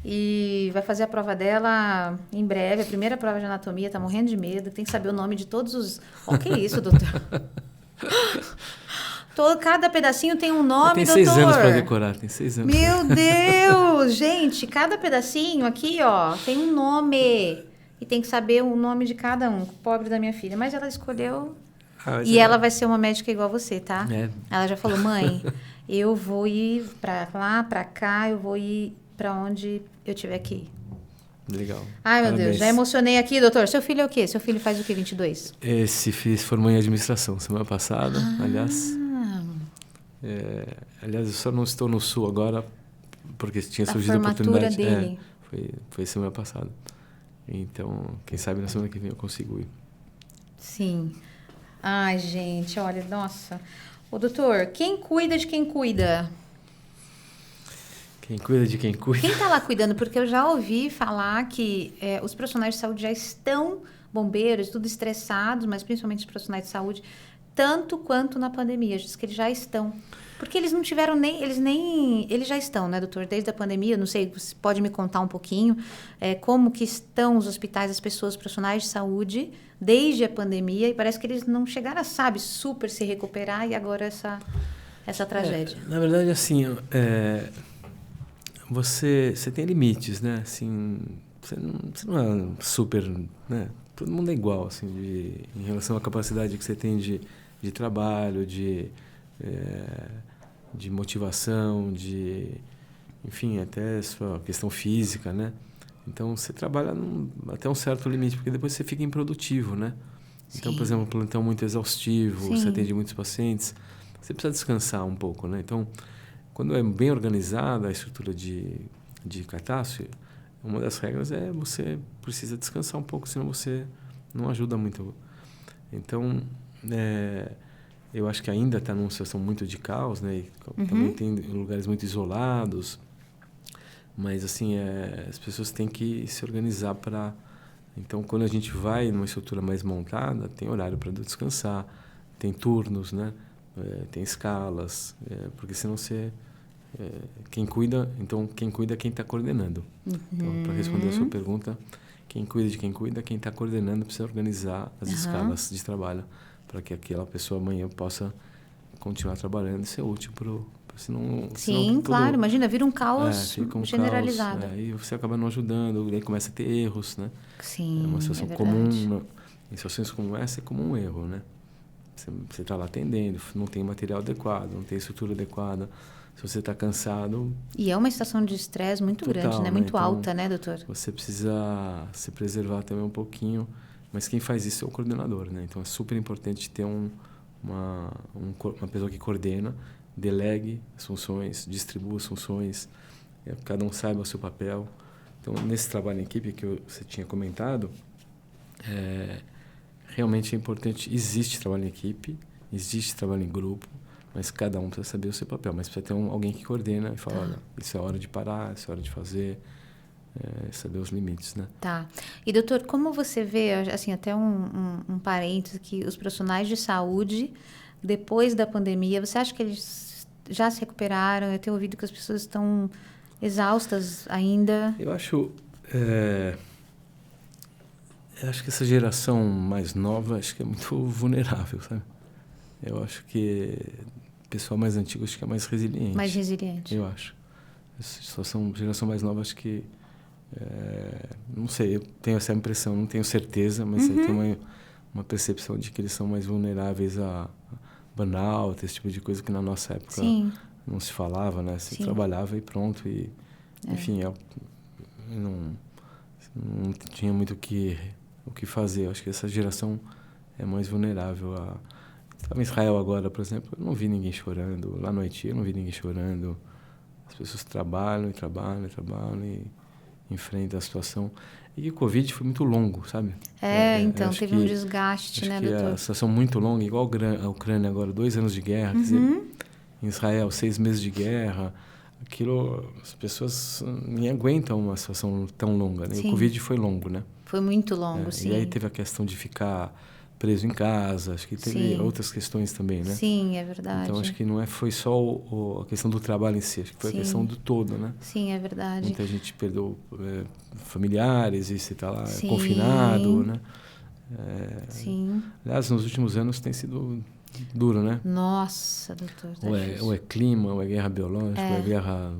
e vai fazer a prova dela em breve, a primeira prova de anatomia, está morrendo de medo, tem que saber o nome de todos os... O que é isso, doutor? Cada pedacinho tem um nome, doutor. Tem 6 anos para decorar, tem 6 anos. Meu Deus! Gente, cada pedacinho aqui, ó, tem um nome. E tem que saber o nome de cada um. Pobre da minha filha. Mas ela escolheu... E ela vai ser uma médica igual você, tá? Ela já falou, mãe, eu vou ir pra lá, pra cá, eu vou ir pra onde eu tiver que ir. Legal. Ai, meu Deus, já emocionei aqui, doutor. Seu filho é o quê? Seu filho faz o quê, 22? Esse formou em administração semana passada, aliás. Aliás, eu só não estou no Sul agora, porque tinha surgido a oportunidade. Dele. Foi semana passada. Então, quem sabe na semana que vem eu consigo ir. Sim. Ai, gente, olha, nossa. Ô, doutor, quem cuida de quem cuida? Quem cuida de quem cuida? Quem está lá cuidando? Porque eu já ouvi falar que os profissionais de saúde já estão, bombeiros, tudo estressados, mas principalmente os profissionais de saúde, tanto quanto na pandemia. Diz que eles já estão. Porque eles não tiveram eles já estão, né, doutor? Desde a pandemia, não sei, você pode me contar um pouquinho como que estão os hospitais, as pessoas, os profissionais de saúde, desde a pandemia, e parece que eles não chegaram, sabe, super se recuperar, e agora essa tragédia. Na verdade, assim, você tem limites, né? Assim, você não é super, né? Todo mundo é igual, assim, em relação à capacidade que você tem de trabalho, de motivação, enfim, até sua questão física, né? Então, você trabalha até um certo limite, porque depois você fica improdutivo, né? Sim. Então, por exemplo, um plantão muito exaustivo, Sim. Você atende muitos pacientes, você precisa descansar um pouco, né? Então, quando é bem organizada a estrutura de catástrofe, uma das regras é você precisa descansar um pouco, senão você não ajuda muito. Então, eu acho que ainda está numa situação muito de caos, né? E também tem lugares muito isolados, mas assim as pessoas têm que se organizar para. Então, quando a gente vai numa estrutura mais montada, tem horário para descansar, tem turnos, né? Tem escalas, porque senão você quem cuida é quem está coordenando. Então, para responder a sua pergunta, quem cuida de quem está coordenando precisa organizar as escalas de trabalho para que aquela pessoa amanhã possa continuar trabalhando e ser útil senão Sim, claro. Imagina, vira um caos generalizado. Caos, e você acaba não ajudando, aí começa a ter erros, né? Sim, é uma situação comum. Em situações como essa, é comum um erro, né? Você está lá atendendo, não tem material adequado, não tem estrutura adequada. Se você está cansado... E é uma situação de estresse muito grande, né? Muito alta, né, doutor? Você precisa se preservar também um pouquinho, mas quem faz isso é o coordenador, né? Então, é super importante ter uma pessoa que coordena, delegue as funções, distribua as funções, cada um saiba o seu papel. Então, nesse trabalho em equipe que você tinha comentado, realmente é importante, existe trabalho em equipe, existe trabalho em grupo, mas cada um precisa saber o seu papel, mas precisa ter alguém que coordena e fala, olha, isso é hora de parar, isso é hora de fazer, saber os limites, né? Tá. E, doutor, como você vê, assim, até um parênteses, que os profissionais de saúde, depois da pandemia, você acha que eles já se recuperaram? Eu tenho ouvido que as pessoas estão exaustas ainda. Eu acho que essa geração mais nova, acho que é muito vulnerável, sabe? Eu acho que o pessoal mais antigo acho que é mais resiliente. Mais resiliente. Eu acho. Só são geração mais nova, acho que... não sei, eu tenho essa impressão, não tenho certeza, mas eu tenho uma percepção de que eles são mais vulneráveis a burnout, esse tipo de coisa que na nossa época não se falava, né? Você trabalhava e pronto. E, enfim, eu não tinha muito o que fazer. Eu acho que essa geração é mais vulnerável a... Estava em Israel agora, por exemplo, eu não vi ninguém chorando. Lá no Haiti, eu não vi ninguém chorando. As pessoas trabalham e enfrentam a situação. E o Covid foi muito longo, sabe? Então, teve um desgaste, né, doutor? A situação muito longa, igual a Ucrânia agora, 2 anos de guerra, quer dizer, em Israel, 6 meses de guerra, aquilo, as pessoas nem aguentam uma situação tão longa, né? O Covid foi longo, né? Foi muito longo, sim. E aí teve a questão de ficar preso em casa, acho que teve outras questões também, né? Sim, é verdade. Então, acho que foi só a questão do trabalho em si, acho que foi a questão do todo, né? Sim, é verdade. Muita gente perdeu familiares e você está lá confinado, né? Aliás, nos últimos anos tem sido duro, né? Nossa, doutor. Ou é clima, ou é guerra biológica, ou é guerra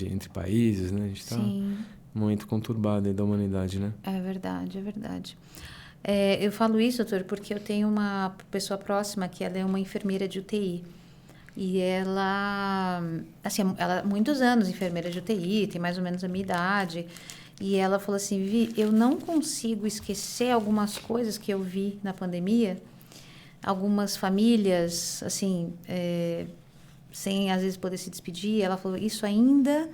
entre países, né? A gente está num momento conturbado aí da humanidade, né? É verdade, é verdade. Eu falo isso, doutor, porque eu tenho uma pessoa próxima que ela é uma enfermeira de UTI. E ela, assim, ela há muitos anos enfermeira de UTI, tem mais ou menos a minha idade. E ela falou assim, Vivi, eu não consigo esquecer algumas coisas que eu vi na pandemia. Algumas famílias, assim, sem às vezes poder se despedir. Ela falou, isso ainda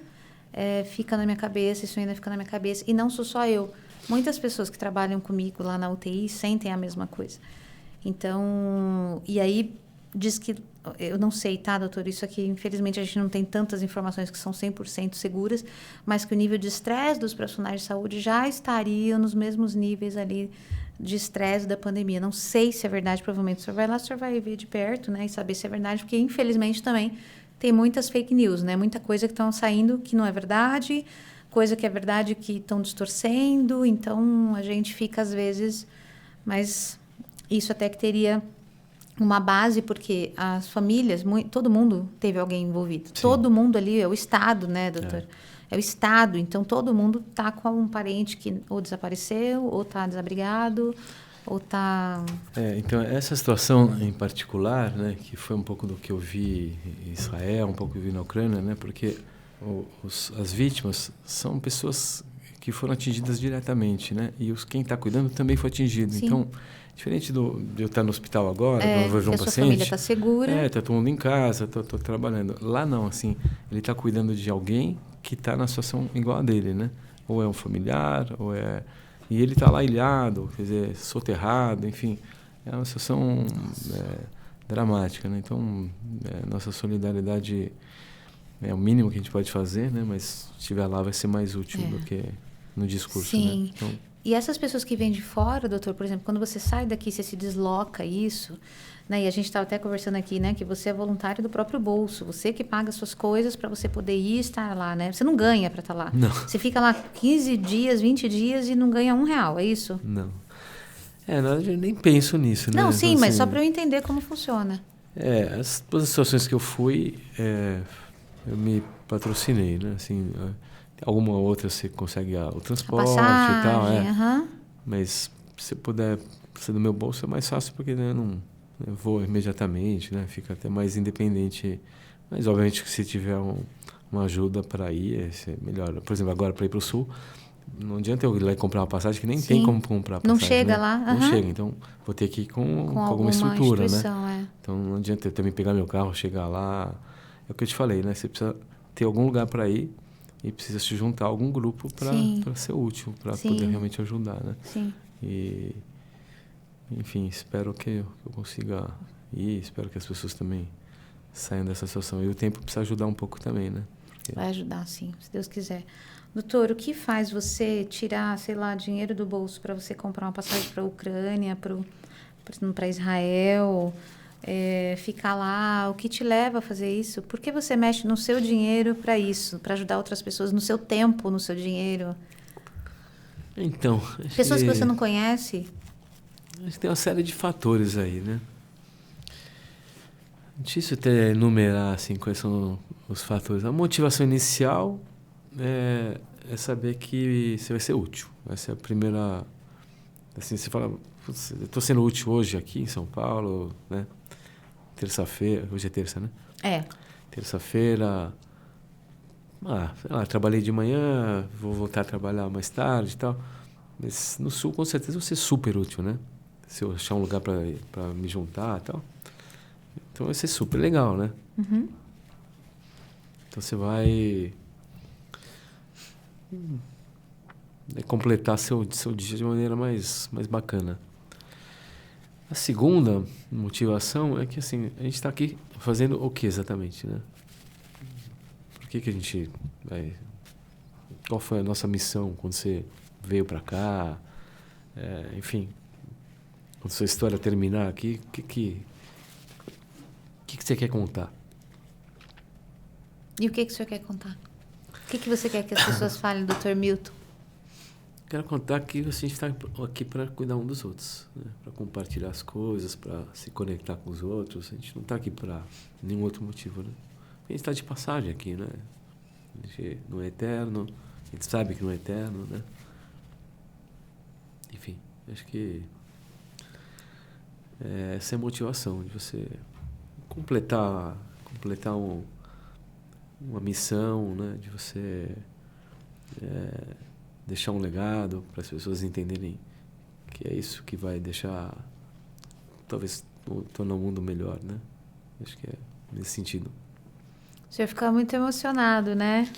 fica na minha cabeça, isso ainda fica na minha cabeça. E não sou só eu. Muitas pessoas que trabalham comigo lá na UTI sentem a mesma coisa. Então, e aí diz que, eu não sei, tá, doutor? Isso aqui, infelizmente, a gente não tem tantas informações que são 100% seguras, mas que o nível de estresse dos profissionais de saúde já estariam nos mesmos níveis ali de estresse da pandemia. Não sei se é verdade, provavelmente o senhor vai lá, o senhor vai ver de perto, né, e saber se é verdade, porque, infelizmente, também tem muitas fake news, né? Muita coisa que estão saindo que não é verdade, coisa que é verdade que estão distorcendo, então a gente fica às vezes, mas isso até que teria uma base, porque as famílias, todo mundo teve alguém envolvido. Sim. Todo mundo ali, é o Estado, né, doutor? É o Estado, então todo mundo está com um parente que ou desapareceu, ou está desabrigado, ou está... então essa situação em particular, né, que foi um pouco do que eu vi em Israel, um pouco que eu vi na Ucrânia, né, porque as vítimas são pessoas que foram atingidas diretamente, né? E quem está cuidando também foi atingido. Sim. Então, diferente de eu estar no hospital agora, eu vou ver um paciente... a sua família está segura. Está todo mundo em casa, estou trabalhando. Lá não, assim, ele está cuidando de alguém que está na situação igual a dele, né? Ou é um familiar, ou é... E ele está lá ilhado, quer dizer, soterrado, enfim. É uma situação dramática, né? Então, nossa solidariedade... É o mínimo que a gente pode fazer, né? Mas se estiver lá vai ser mais útil do que no discurso. Sim. Né? Então, e essas pessoas que vêm de fora, doutor, por exemplo, quando você sai daqui, você se desloca isso, né? E a gente estava até conversando aqui, né? Que você é voluntário do próprio bolso. Você que paga suas coisas para você poder ir e estar lá, né? Você não ganha para estar lá. Não. Você fica lá 15 dias, 20 dias e não ganha R$1, é isso? Não. Eu nem penso nisso, né? Não, sim, então, mas assim, só para eu entender como funciona. Todas as situações que eu fui... eu me patrocinei, né? Assim, alguma outra você consegue o transporte passagem, e tal, Mas se puder ser do meu bolso é mais fácil porque eu vou imediatamente, né? Fica até mais independente. Mas obviamente que se tiver uma ajuda para ir, é melhor. Por exemplo, agora para ir para o sul, não adianta eu ir lá e comprar uma passagem que nem tem como comprar passagem. Não chega, né? Lá. Não chega, então vou ter que ir com alguma estrutura, né? Então não adianta eu também pegar meu carro, chegar lá. É o que eu te falei, né? Você precisa ter algum lugar para ir e precisa se juntar a algum grupo para ser útil, para poder realmente ajudar, né? Sim. E, enfim, espero que eu consiga ir, espero que as pessoas também saiam dessa situação. E o tempo precisa ajudar um pouco também, né? Vai ajudar, sim, se Deus quiser. Doutor, o que faz você tirar, sei lá, dinheiro do bolso para você comprar uma passagem para a Ucrânia, para Israel... ficar lá, o que te leva a fazer isso? Por que você mexe no seu dinheiro para isso, para ajudar outras pessoas, no seu tempo, no seu dinheiro? Então... Pessoas que você não conhece? Acho que tem uma série de fatores aí, né? Difícil até enumerar, assim, quais são os fatores. A motivação inicial é saber que você vai ser útil. Vai ser a primeira... Assim, você fala, putz, eu estou sendo útil hoje aqui em São Paulo, né? Terça-feira, hoje é terça, né? É. Terça-feira, sei lá, trabalhei de manhã, vou voltar a trabalhar mais tarde e tal. Mas no Sul, com certeza, eu vou ser super útil, né? Se eu achar um lugar para me juntar e tal. Então vai ser super legal, né? Uhum. Então você vai completar seu dia de maneira mais bacana. A segunda motivação é que assim, a gente está aqui fazendo o que exatamente, né? Por que a gente vai... Qual foi a nossa missão quando você veio para cá? Enfim, quando sua história terminar aqui, o que você quer contar? E o que o senhor quer contar? O que você quer que as pessoas falem, Dr. Milton? Quero contar que a gente está aqui para cuidar um dos outros, né? Para compartilhar as coisas, para se conectar com os outros. A gente não está aqui para nenhum outro motivo, né? A gente está de passagem aqui, né? A gente não é eterno, a gente sabe que não é eterno, né? Enfim, acho que essa é a motivação de você completar uma missão, né? De você deixar um legado para as pessoas entenderem que é isso que vai deixar, talvez, tornar o mundo melhor, né? Acho que é nesse sentido. O senhor fica muito emocionado, né?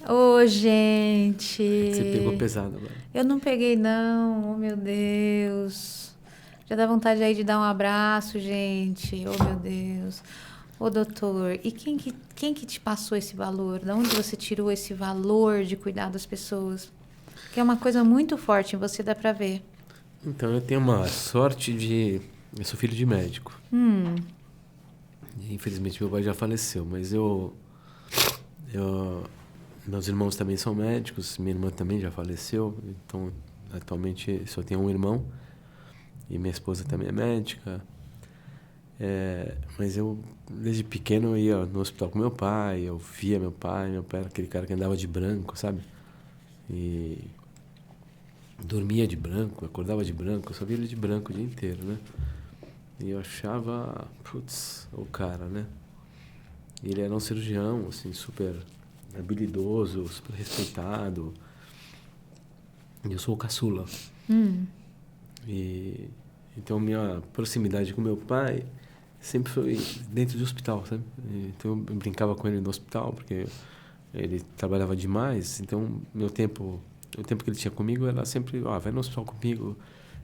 Ô, gente! Você pegou pesado agora. Eu não peguei, não. Oh, meu Deus. Já dá vontade aí de dar um abraço, gente. Oh, meu Deus. Ô, doutor, e quem que te passou esse valor? De onde você tirou esse valor de cuidar das pessoas? Que é uma coisa muito forte em você, dá pra ver. Então, eu tenho uma sorte de... Eu sou filho de médico. Infelizmente, meu pai já faleceu, mas meus irmãos também são médicos, minha irmã também já faleceu, então, atualmente, só tenho um irmão, e minha esposa também é médica. Mas eu, desde pequeno, eu ia no hospital com meu pai, eu via meu pai era aquele cara que andava de branco, sabe? E dormia de branco, acordava de branco, eu só via ele de branco o dia inteiro, né? E eu achava, putz, o cara, né? E ele era um cirurgião, assim, super habilidoso, super respeitado. E eu sou o caçula. E então minha proximidade com meu pai sempre foi dentro do hospital, sabe? Então eu brincava com ele no hospital porque ele trabalhava demais. Então o tempo que ele tinha comigo era sempre, vai no hospital comigo,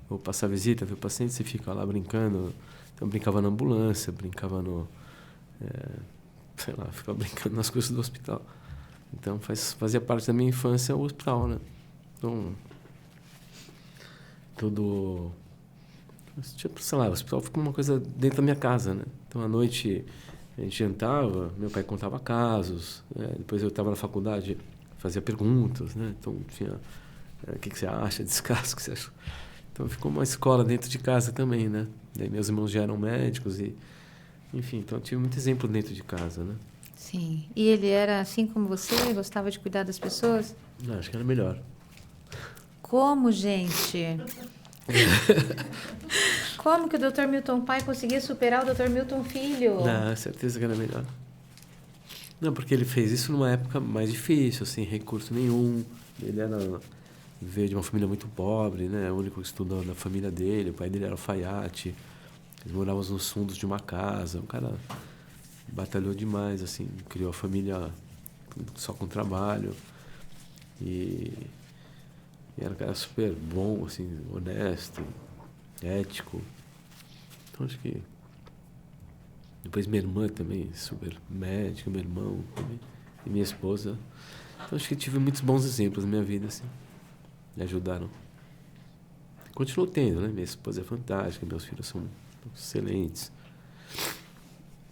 eu vou passar visita, ver o paciente, você fica lá brincando. Então eu brincava na ambulância, brincava sei lá, ficava brincando nas coisas do hospital. Então fazia parte da minha infância o hospital, né? Então tudo... Tipo, sei lá, o hospital ficou uma coisa dentro da minha casa, né? Então, à noite, a gente jantava, meu pai contava casos, né? Depois eu estava na faculdade, fazia perguntas, né? Então, tinha... o que você acha desse caso? O que você acha? Então, ficou uma escola dentro de casa também, né? Daí, meus irmãos já eram médicos e... Enfim, então, eu tive muito exemplo dentro de casa, né? Sim. E ele era assim como você? Gostava de cuidar das pessoas? Não, acho que era melhor. Como, gente? Como que o Dr. Milton pai conseguia superar o Dr. Milton filho? Não, certeza que era melhor. Não, porque ele fez isso numa época mais difícil, sem recurso nenhum. Ele veio de uma família muito pobre, né? O único que estudou na família dele. O pai dele era alfaiate. Eles moravam nos fundos de uma casa. O cara batalhou demais, assim. Criou a família só com trabalho. E era um cara super bom, assim, honesto, ético. Então, acho que... Depois minha irmã também, super médica, meu irmão também, e minha esposa. Então, acho que tive muitos bons exemplos na minha vida, assim. Me ajudaram. Continuo tendo, né? Minha esposa é fantástica, meus filhos são excelentes.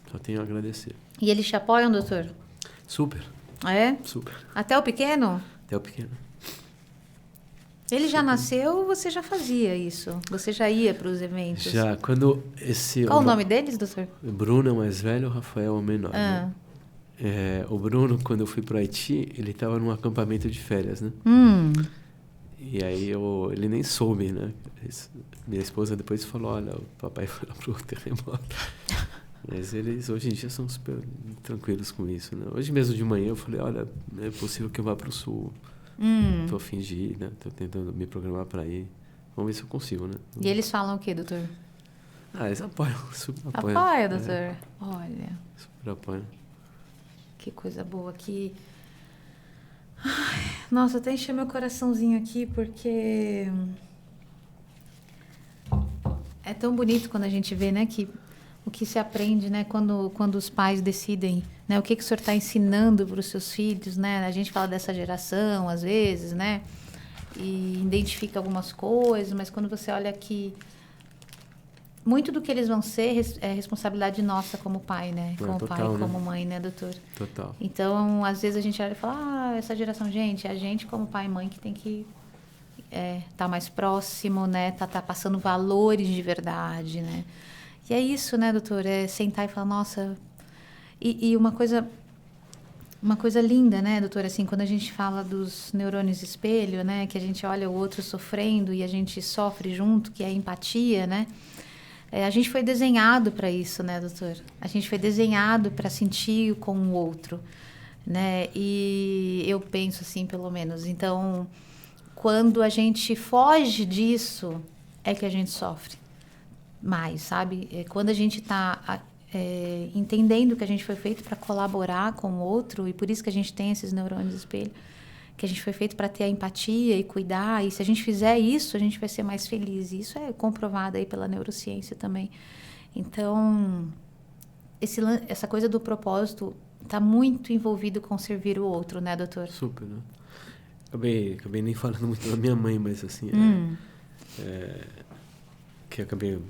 Só tenho a agradecer. E eles te apoiam, doutor? Super, É? super. Até o pequeno? Até o pequeno. Ele já nasceu ou você já fazia isso? Você já ia para os eventos? Já, quando Qual o nome deles, doutor? Bruno é o mais velho, o Rafael é o menor, né? O Bruno, quando eu fui para o Haiti, ele estava num acampamento de férias, né? E aí ele nem soube, né? Minha esposa depois falou, olha, o papai foi lá pro terremoto. Mas eles hoje em dia são super tranquilos com isso, né? Hoje mesmo de manhã eu falei, olha, é possível que eu vá pro sul. Tô a fim de ir, né? Tô tentando me programar para ir. Vamos ver se eu consigo, né? E eles falam o quê, doutor? Eles apoiam, super apoiam. Apoia, doutor. Olha. Super apoiam. Que coisa boa que... Ai, nossa, até encher meu coraçãozinho aqui, porque... É tão bonito quando a gente vê, né, que o que se aprende, né, quando os pais decidem, né, o que o senhor está ensinando para os seus filhos, né? A gente fala dessa geração, às vezes, né? E identifica algumas coisas, mas quando você olha que muito do que eles vão ser é responsabilidade nossa como pai, né? Como total, pai, né? como mãe, né, doutor? Total. Então, às vezes a gente olha e fala, essa geração, gente, a gente como pai e mãe que tem que tá mais próximo, né? Tá passando valores de verdade, né? E é isso, né, doutor? É sentar e falar, nossa... E uma coisa linda, né, doutora? Assim, quando a gente fala dos neurônios espelho, né? Que a gente olha o outro sofrendo e a gente sofre junto, que é a empatia, né? A gente foi desenhado para isso, né, doutor? A gente foi desenhado para sentir com o outro, né? E eu penso assim, pelo menos. Então, quando a gente foge disso, é que a gente sofre mais, sabe? Quando a gente está entendendo que a gente foi feito para colaborar com o outro, e por isso que a gente tem esses neurônios espelho, que a gente foi feito para ter a empatia e cuidar, e se a gente fizer isso, a gente vai ser mais feliz. E isso é comprovado aí pela neurociência também. Então, essa coisa do propósito está muito envolvido com servir o outro, né, doutor? Super, né? Acabei nem falando muito da minha mãe, mas assim, que acabei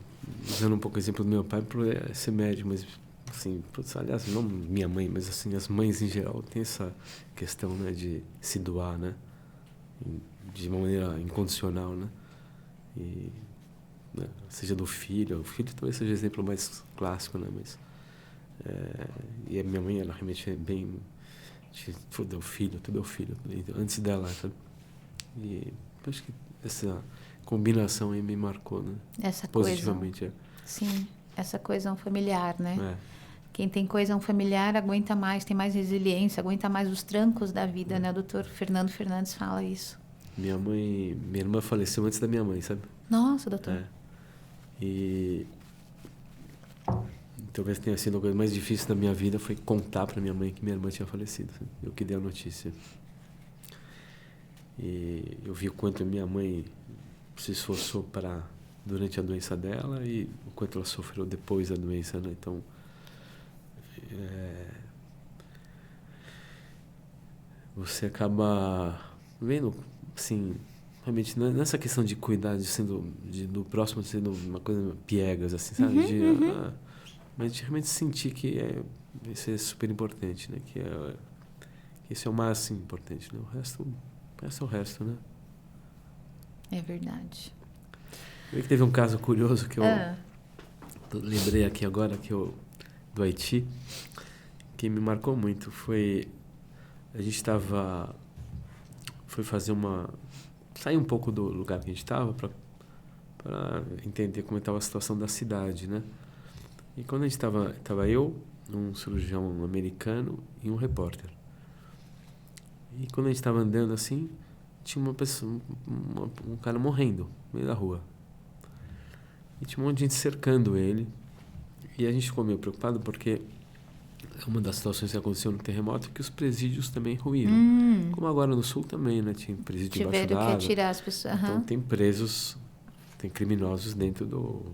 usando um pouco o exemplo do meu pai por ser médico, mas assim, aliás, não minha mãe, mas assim, as mães em geral têm essa questão, né, de se doar, né, de uma maneira incondicional, né, e né, seja do filho, o filho talvez seja o exemplo mais clássico, né, mas e a minha mãe, ela realmente é bem tudo é o filho, antes dela, sabe? E acho que essa combinação aí me marcou, né? Essa positivamente. Coesão. Sim, essa coesão familiar, né? É. Quem tem coesão familiar aguenta mais, tem mais resiliência, aguenta mais os trancos da vida, né? O doutor Fernando Fernandes fala isso. Minha irmã faleceu antes da minha mãe, sabe? Nossa, doutor. E talvez tenha sido a coisa mais difícil da minha vida foi contar para minha mãe que minha irmã tinha falecido. Sabe? Eu que dei a notícia. E eu vi o quanto minha mãe se esforçou durante a doença dela e o quanto ela sofreu depois da doença, né? Então, você acaba vendo, assim, realmente nessa questão de cuidar do próximo sendo uma coisa piegas, assim, sabe? Mas de realmente sentir que isso é super importante, né? Que isso é o mais importante, né? O resto é o resto, né? É verdade. Eu que teve um caso curioso que eu lembrei aqui agora, do Haiti, que me marcou muito. A gente foi sair um pouco do lugar que a gente estava para entender como estava a situação da cidade, né? E quando a gente estava eu, um cirurgião americano e um repórter. E quando a gente estava andando assim, tinha uma pessoa, um cara morrendo no meio da rua. E tinha um monte de gente cercando ele. E a gente ficou meio preocupado porque uma das situações que aconteceu no terremoto é que os presídios também ruíram. Como agora no sul também, né? Tinha presídio embaixo d'água. Tiveram que atirar as pessoas. Então tem presos, tem criminosos dentro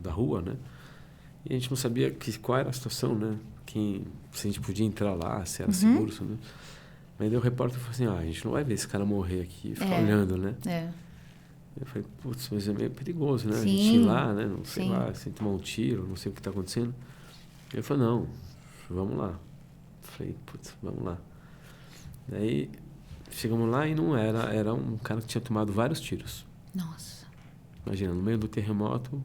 da rua, né? E a gente não sabia qual era a situação, né? Se a gente podia entrar lá, se era seguro, né? Mas daí o repórter falou assim, a gente não vai ver esse cara morrer aqui e ficar olhando, né? Eu falei, putz, mas é meio perigoso, né? Sim, a gente ir lá, né? Não sei sim. lá, sem tomar um tiro, não sei o que está acontecendo. Ele falou, não, vamos lá. Eu falei, putz, vamos lá. Daí chegamos lá e não era. Era um cara que tinha tomado vários tiros. Nossa. Imagina, no meio do terremoto.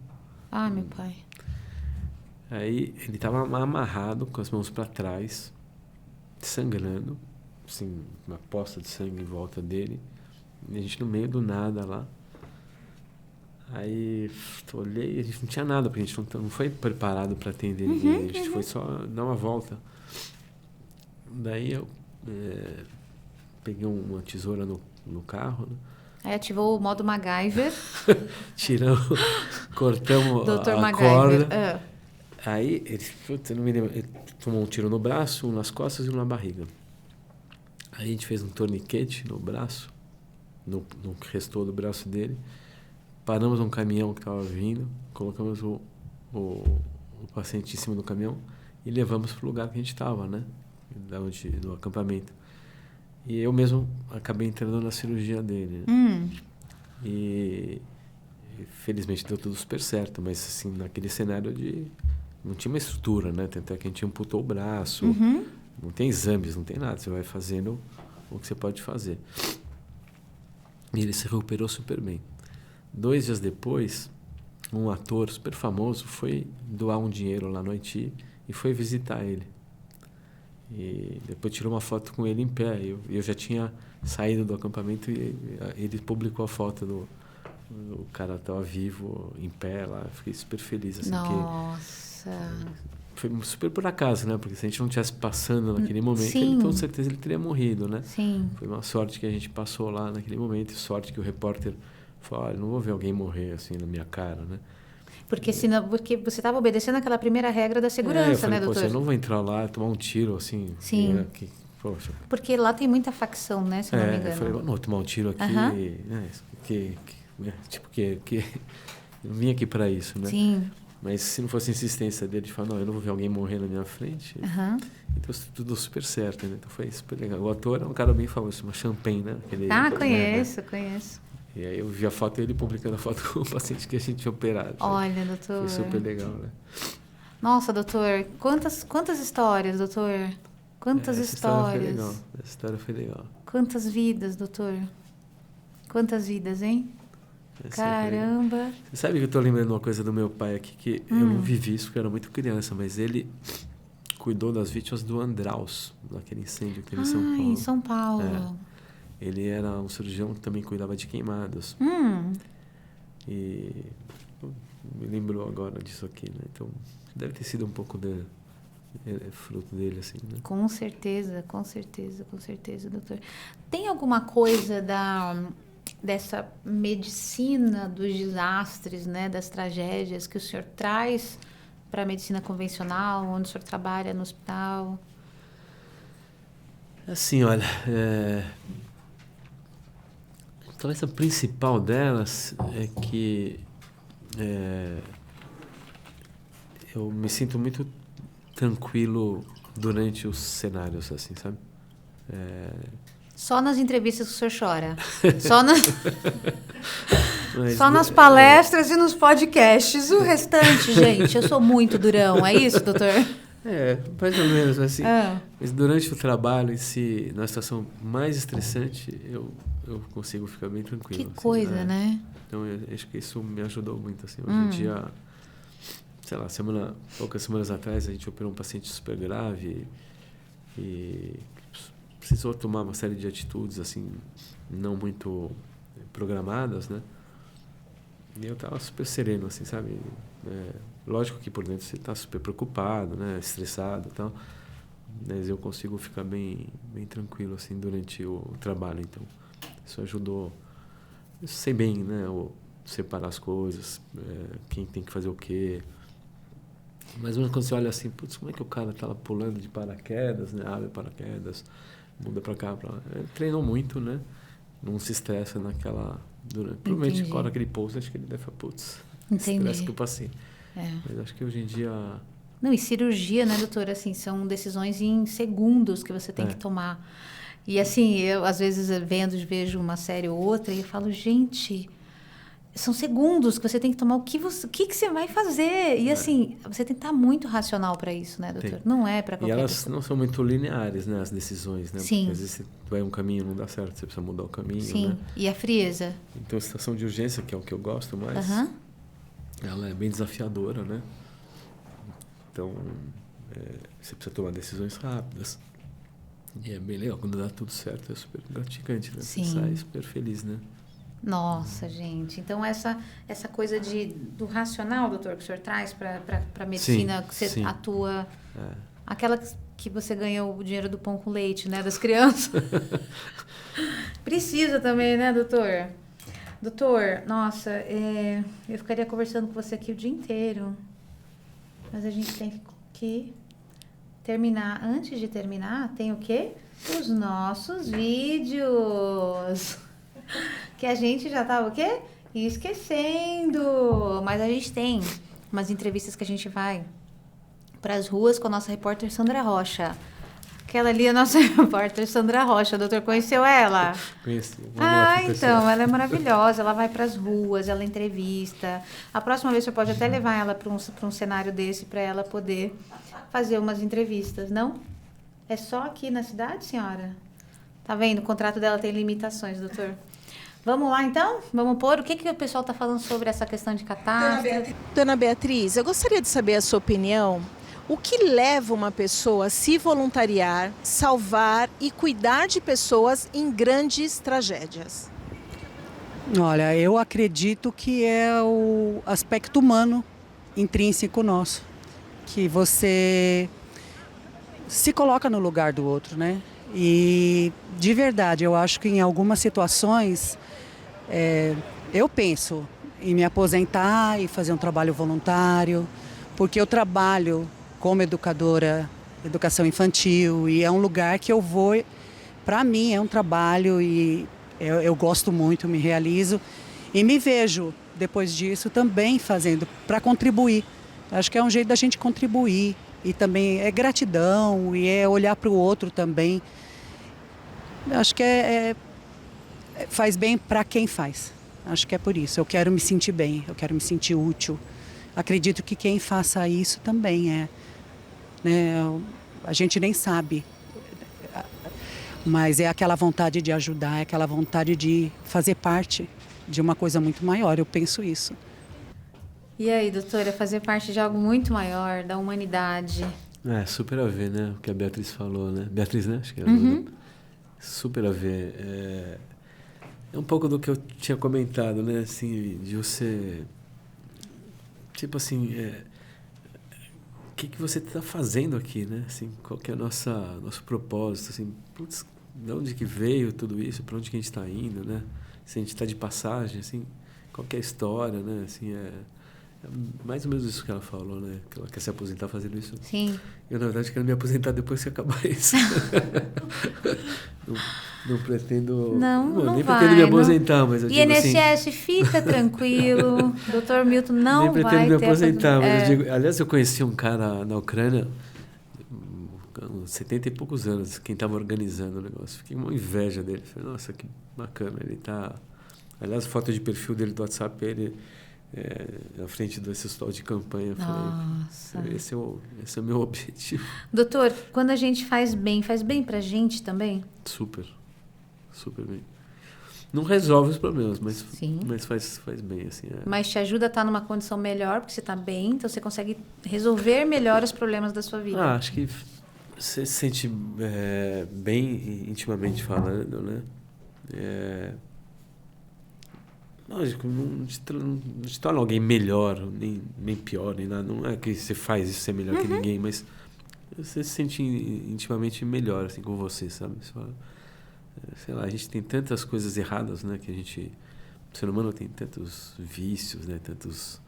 Ah, meu pai. Aí ele estava amarrado com as mãos para trás, sangrando, assim, uma poça de sangue em volta dele. E a gente no meio do nada lá. Aí olhei, a gente não tinha nada, porque a gente não foi preparado para atender ninguém. A gente foi só dar uma volta. Daí eu peguei uma tesoura no carro, né? Aí ativou o modo MacGyver. Tiramos, cortamos Dr. a MacGyver. corda. Aí eu não me lembro, ele tomou um tiro no braço, um nas costas e um na barriga. Aí a gente fez um torniquete no braço, no que restou do braço dele. Paramos um caminhão que estava vindo, colocamos o paciente em cima do caminhão e levamos para o lugar que a gente estava, né? Do acampamento. E eu mesmo acabei entrando na cirurgia dele. Né? E felizmente deu tudo super certo, mas assim, naquele cenário não tinha uma estrutura, né? Tanto é que a gente amputou o braço, não tem exames, não tem nada. Você vai fazendo o que você pode fazer. E ele se recuperou super bem. 2 dias depois, um ator super famoso foi doar um dinheiro lá no Haiti e foi visitar ele. E depois tirou uma foto com ele em pé. Eu já tinha saído do acampamento e ele publicou a foto do cara estava vivo, em pé lá. Fiquei super feliz. Assim, Nossa! Foi super por acaso, né? Porque se a gente não estivesse passando naquele momento, com certeza ele teria morrido, né? Sim. Foi uma sorte que a gente passou lá naquele momento. E sorte que o repórter falou, olha, não vou ver alguém morrer assim na minha cara, né? Porque você estava obedecendo aquela primeira regra da segurança, eu falei, né, doutor? Poxa, eu não vou entrar lá tomar um tiro assim. Sim. Poxa. Porque lá tem muita facção, né, se não me engano. Eu falei, não vou tomar um tiro aqui. Eu vim aqui para isso, né? Sim. Mas se não fosse a insistência dele de falar, não, eu não vou ver alguém morrer na minha frente, então tudo super certo, né? Então foi super legal. O ator é um cara bem famoso, chama Champagne, né? Conheço. E aí eu vi a foto, ele publicando a foto com o paciente que a gente tinha operado. Olha, doutor. Foi super legal, né? Nossa, doutor, quantas histórias, doutor? Quantas histórias. Essa história foi legal. Quantas vidas, doutor? Quantas vidas, hein? Caramba! Você sabe que eu estou lembrando uma coisa do meu pai aqui, que eu não vivi isso porque eu era muito criança, mas ele cuidou das vítimas do Andraus, naquele incêndio que teve em São Paulo. Em São Paulo. Ele era um cirurgião que também cuidava de queimados. E me lembrou agora disso aqui, né? Então, deve ter sido um pouco fruto dele, assim, né? Com certeza, doutor. Tem alguma coisa dessa medicina dos desastres, né, das tragédias que o senhor traz para a medicina convencional, onde o senhor trabalha no hospital? Assim, olha, talvez a principal delas é que eu me sinto muito tranquilo durante os cenários, assim, sabe? Só nas entrevistas que o senhor chora? Só nas palestras e nos podcasts. O restante, gente, eu sou muito durão. É isso, doutor? Mais ou menos assim. Mas durante o trabalho em si, na situação mais estressante, eu consigo ficar bem tranquilo. Que assim, coisa, né? Então, eu acho que isso me ajudou muito. Assim. Hoje em dia, sei lá, poucas semanas atrás, a gente operou um paciente super grave e precisou tomar uma série de atitudes, assim, não muito programadas, né? E eu estava super sereno, assim, sabe? Lógico que por dentro você está super preocupado, né? Estressado e tal. Mas eu consigo ficar bem tranquilo, assim, durante o trabalho. Então, isso ajudou. Eu sei bem, né? Separar as coisas, quem tem que fazer o quê. Mas quando você olha assim, putz, como é que o cara tá lá pulando de paraquedas, né? Abre paraquedas, muda para cá, para lá. Ele treinou muito, né? Não se estressa naquela... Provavelmente, na hora que ele pousa, acho que ele deve falar, putz, estresse que eu passei. Mas acho que hoje em dia... Não, e cirurgia, né, doutora? Assim, são decisões em segundos que você tem que tomar. E assim, eu às vezes vejo uma série ou outra e eu falo, gente, são segundos que você tem que tomar o que você vai fazer. E assim, você tem que estar muito racional para isso, né, doutor? Tem. Não é para E qualquer elas pessoa. não são muito lineares, né, as decisões, né? Sim. Porque às vezes você vai um caminho e não dá certo, você precisa mudar o caminho, Sim, né? e a frieza. Então, a situação de urgência, que é o que eu gosto mais, ela é bem desafiadora, né? Então, você precisa tomar decisões rápidas. E é bem legal, quando dá tudo certo, é super gratificante, né? Sim. Você sai super feliz, né? Nossa, gente. Então, essa coisa do racional, doutor, que o senhor traz para a medicina, que você atua... Aquela que você ganhou o dinheiro do pão com leite, né? Das crianças. Precisa também, né, doutor? Doutor, nossa, eu ficaria conversando com você aqui o dia inteiro. Mas a gente tem que terminar. Antes de terminar, tem o quê? Os nossos vídeos. Que a gente já tava o quê? Esquecendo. Mas a gente tem umas entrevistas que a gente vai para as ruas com a nossa repórter Sandra Rocha. Aquela ali é a nossa repórter Sandra Rocha. O doutor conheceu ela? Conheci. Então, ela é maravilhosa. Ela vai para as ruas, ela entrevista. A próxima vez você pode até levar ela para um cenário desse para ela poder fazer umas entrevistas, não? É só aqui na cidade, senhora? Tá vendo? O contrato dela tem limitações, doutor. Vamos lá, então? Vamos pôr. O que o pessoal está falando sobre essa questão de catástrofe? Dona Beatriz, eu gostaria de saber a sua opinião. O que leva uma pessoa a se voluntariar, salvar e cuidar de pessoas em grandes tragédias? Olha, eu acredito que é o aspecto humano intrínseco nosso. Que você se coloca no lugar do outro, né? E, de verdade, eu acho que em algumas situações eu penso em me aposentar e fazer um trabalho voluntário, porque eu trabalho como educadora, educação infantil, e é um lugar que eu vou, para mim é um trabalho e eu gosto muito, me realizo e me vejo depois disso também fazendo para contribuir. Acho que é um jeito da gente contribuir e também é gratidão e é olhar para o outro também. Acho que faz bem para quem faz. Acho que é por isso. Eu quero me sentir bem, eu quero me sentir útil. Acredito que quem faça isso também né? A gente nem sabe, mas é aquela vontade de ajudar, é aquela vontade de fazer parte de uma coisa muito maior, eu penso isso. E aí, doutora, fazer parte de algo muito maior, da humanidade? Super a ver, né? O que a Beatriz falou, né? Beatriz, né? Acho que era. Super a ver. É um pouco do que eu tinha comentado, né? Assim, de você... Tipo assim... o que você está fazendo aqui, né? Assim, qual que é o nosso propósito? Assim, putz, de onde que veio tudo isso? Para onde que a gente está indo, né? Se a gente está de passagem, assim, qual que é a história, né? Assim, é mais ou menos isso que ela falou, né? Que ela quer se aposentar fazendo isso. Sim. Eu, na verdade, quero me aposentar depois que acabar isso. Não pretendo... Não nem vai, pretendo me aposentar, mas eu digo INSS, assim... fica tranquilo. Dr. Milton não nem pretendo vai me ter... aposentar, mas eu digo... Aliás, eu conheci um cara na Ucrânia, uns 70 e poucos anos, quem estava organizando o negócio. Fiquei com uma inveja dele. Falei, nossa, que bacana. Ele tá... Aliás, a foto de perfil dele do WhatsApp, ele... na frente desse hospital de campanha. Nossa. Falei, esse é o meu objetivo. Doutor, quando a gente faz bem pra gente também? Super bem. Não resolve os problemas, mas faz bem. Assim, Mas te ajuda a estar numa condição melhor, porque você está bem, então você consegue resolver melhor os problemas da sua vida. Acho que você se sente bem intimamente falando, né? Lógico, não te torna alguém melhor, nem pior, nem nada. Não é que você faz isso ser melhor que ninguém, mas você se sente intimamente melhor assim, com você, sabe? Você fala, sei lá, a gente tem tantas coisas erradas, né? Que o ser humano tem tantos vícios, né? Tantos...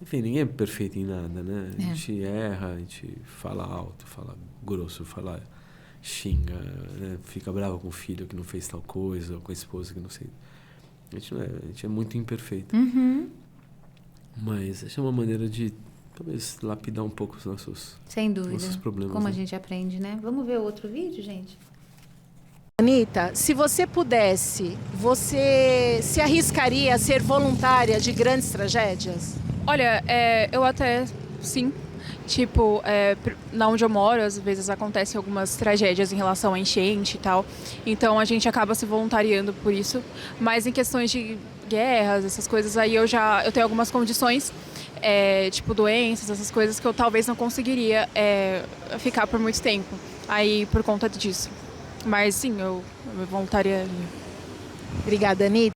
enfim, ninguém é perfeito em nada, né? A gente erra, a gente fala alto, fala grosso, xinga, né? Fica bravo com o filho que não fez tal coisa, ou com a esposa que não sei... A gente é muito imperfeito. Mas essa é uma maneira de, talvez, lapidar um pouco os nossos, sem dúvida, nossos problemas. Como né? a gente aprende, né? Vamos ver o outro vídeo, gente? Anitta, se você pudesse, você se arriscaria a ser voluntária de grandes tragédias? Olha, eu até sim. Tipo, na onde eu moro, às vezes acontecem algumas tragédias em relação a enchente e tal. Então a gente acaba se voluntariando por isso. Mas em questões de guerras, essas coisas aí, eu tenho algumas condições, tipo doenças, essas coisas que eu talvez não conseguiria ficar por muito tempo. Aí por conta disso. Mas sim, eu me voluntariaria. Obrigada, Anitta.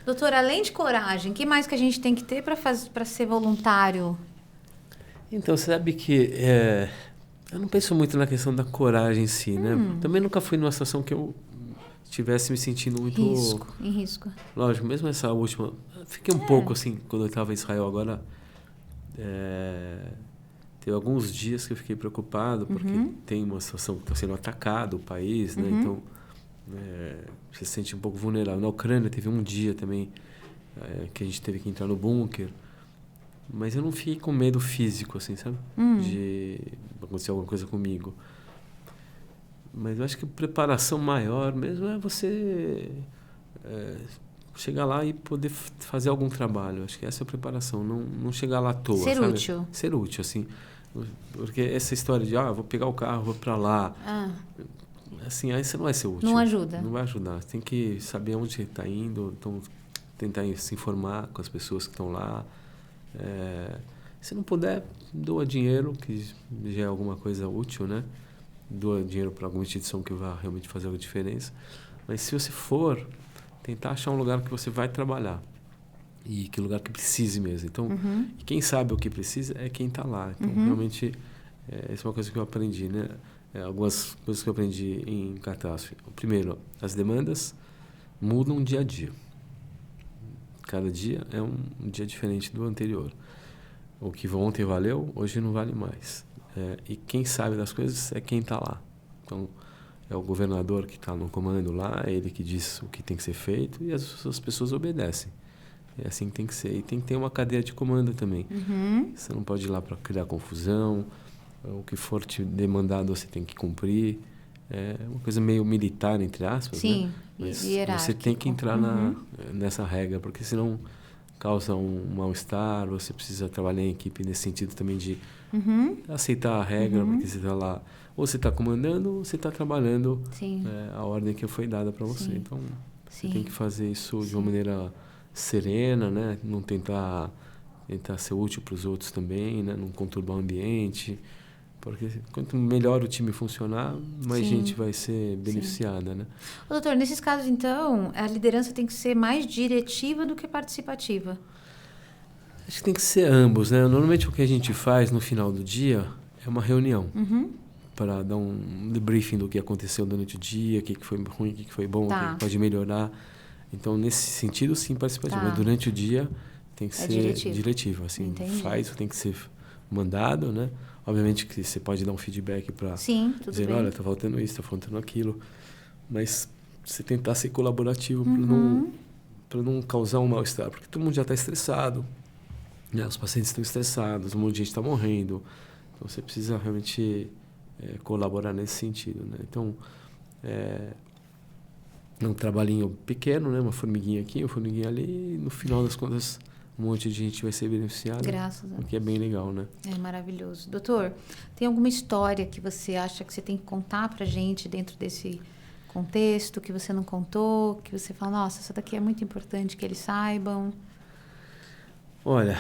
Doutor, além de coragem, o que mais que a gente tem que ter para ser voluntário? Então, você sabe que eu não penso muito na questão da coragem em si, né? Também nunca fui numa situação que eu estivesse me sentindo muito... Em risco. Lógico, mesmo essa última... Fiquei um pouco assim, quando eu estava em Israel agora... Teve alguns dias que eu fiquei preocupado, porque tem uma situação que está sendo atacado o país, né? Então, você se sente um pouco vulnerável. Na Ucrânia teve um dia também que a gente teve que entrar no bunker. Mas eu não fiquei com medo físico, assim, sabe? De acontecer alguma coisa comigo. Mas eu acho que a preparação maior mesmo é você chegar lá e poder fazer algum trabalho. Acho que essa é a preparação. Não chegar lá à toa, Ser sabe? útil. Ser útil, assim. Porque essa história de, vou pegar o carro, vou para lá. Assim, aí você não vai ser útil. Não ajuda. Não vai ajudar. Você tem que saber onde você está indo, então tentar se informar com as pessoas que estão lá. Se não puder, doa dinheiro, que já é alguma coisa útil, né? Doa dinheiro para alguma instituição que vai realmente fazer alguma diferença. Mas se você for, tentar achar um lugar que você vai trabalhar. E que lugar que precise mesmo. Então, e quem sabe o que precisa é quem está lá. Então, realmente, essa é uma coisa que eu aprendi, né? Algumas coisas que eu aprendi em catástrofe. Primeiro, as demandas mudam dia a dia. Cada dia é um dia diferente do anterior. O que ontem valeu, hoje não vale mais. E quem sabe das coisas é quem está lá. Então, é o governador que está no comando lá, é ele que diz o que tem que ser feito e as pessoas obedecem. É assim que tem que ser. E tem que ter uma cadeia de comando também. Você não pode ir lá para criar confusão. O que for te demandado, você tem que cumprir. É uma coisa meio militar, entre aspas. Sim, né? Mas hierárquico. você tem que entrar nessa regra, porque senão causa um mal-estar. Você precisa trabalhar em equipe nesse sentido também de aceitar a regra, porque você está lá. Ou você está comandando, ou você está trabalhando a ordem que foi dada para você. Então, você tem que fazer isso de uma maneira serena, né? Não tentar ser útil para os outros também, né? Não conturbar o ambiente, porque quanto melhor o time funcionar, mais gente vai ser beneficiada, né? Ô, doutor, nesses casos, então, a liderança tem que ser mais diretiva do que participativa? Acho que tem que ser ambos, né? Normalmente o que a gente faz no final do dia é uma reunião para dar um debriefing do que aconteceu durante o dia, o que foi ruim, o que foi bom, o que pode melhorar. Então, nesse sentido, sim, participativo. Mas durante o dia tem que ser diretivo. Assim, tem que ser mandado, né? Obviamente que você pode dar um feedback para dizer, olha, está faltando isso, está faltando aquilo. Mas você tentar ser colaborativo para não causar um mal-estar. Porque todo mundo já está estressado, né? Os pacientes estão estressados, um monte de gente está morrendo. Então, você precisa realmente colaborar nesse sentido, né? Então, um trabalhinho pequeno, né? Uma formiguinha aqui, uma formiguinha ali, e no final das contas um monte de gente vai ser beneficiada. Graças a Deus. O que é bem legal, né? É maravilhoso. Doutor, tem alguma história que você acha que você tem que contar pra gente dentro desse contexto, que você não contou, que você fala, nossa, isso daqui é muito importante que eles saibam? Olha,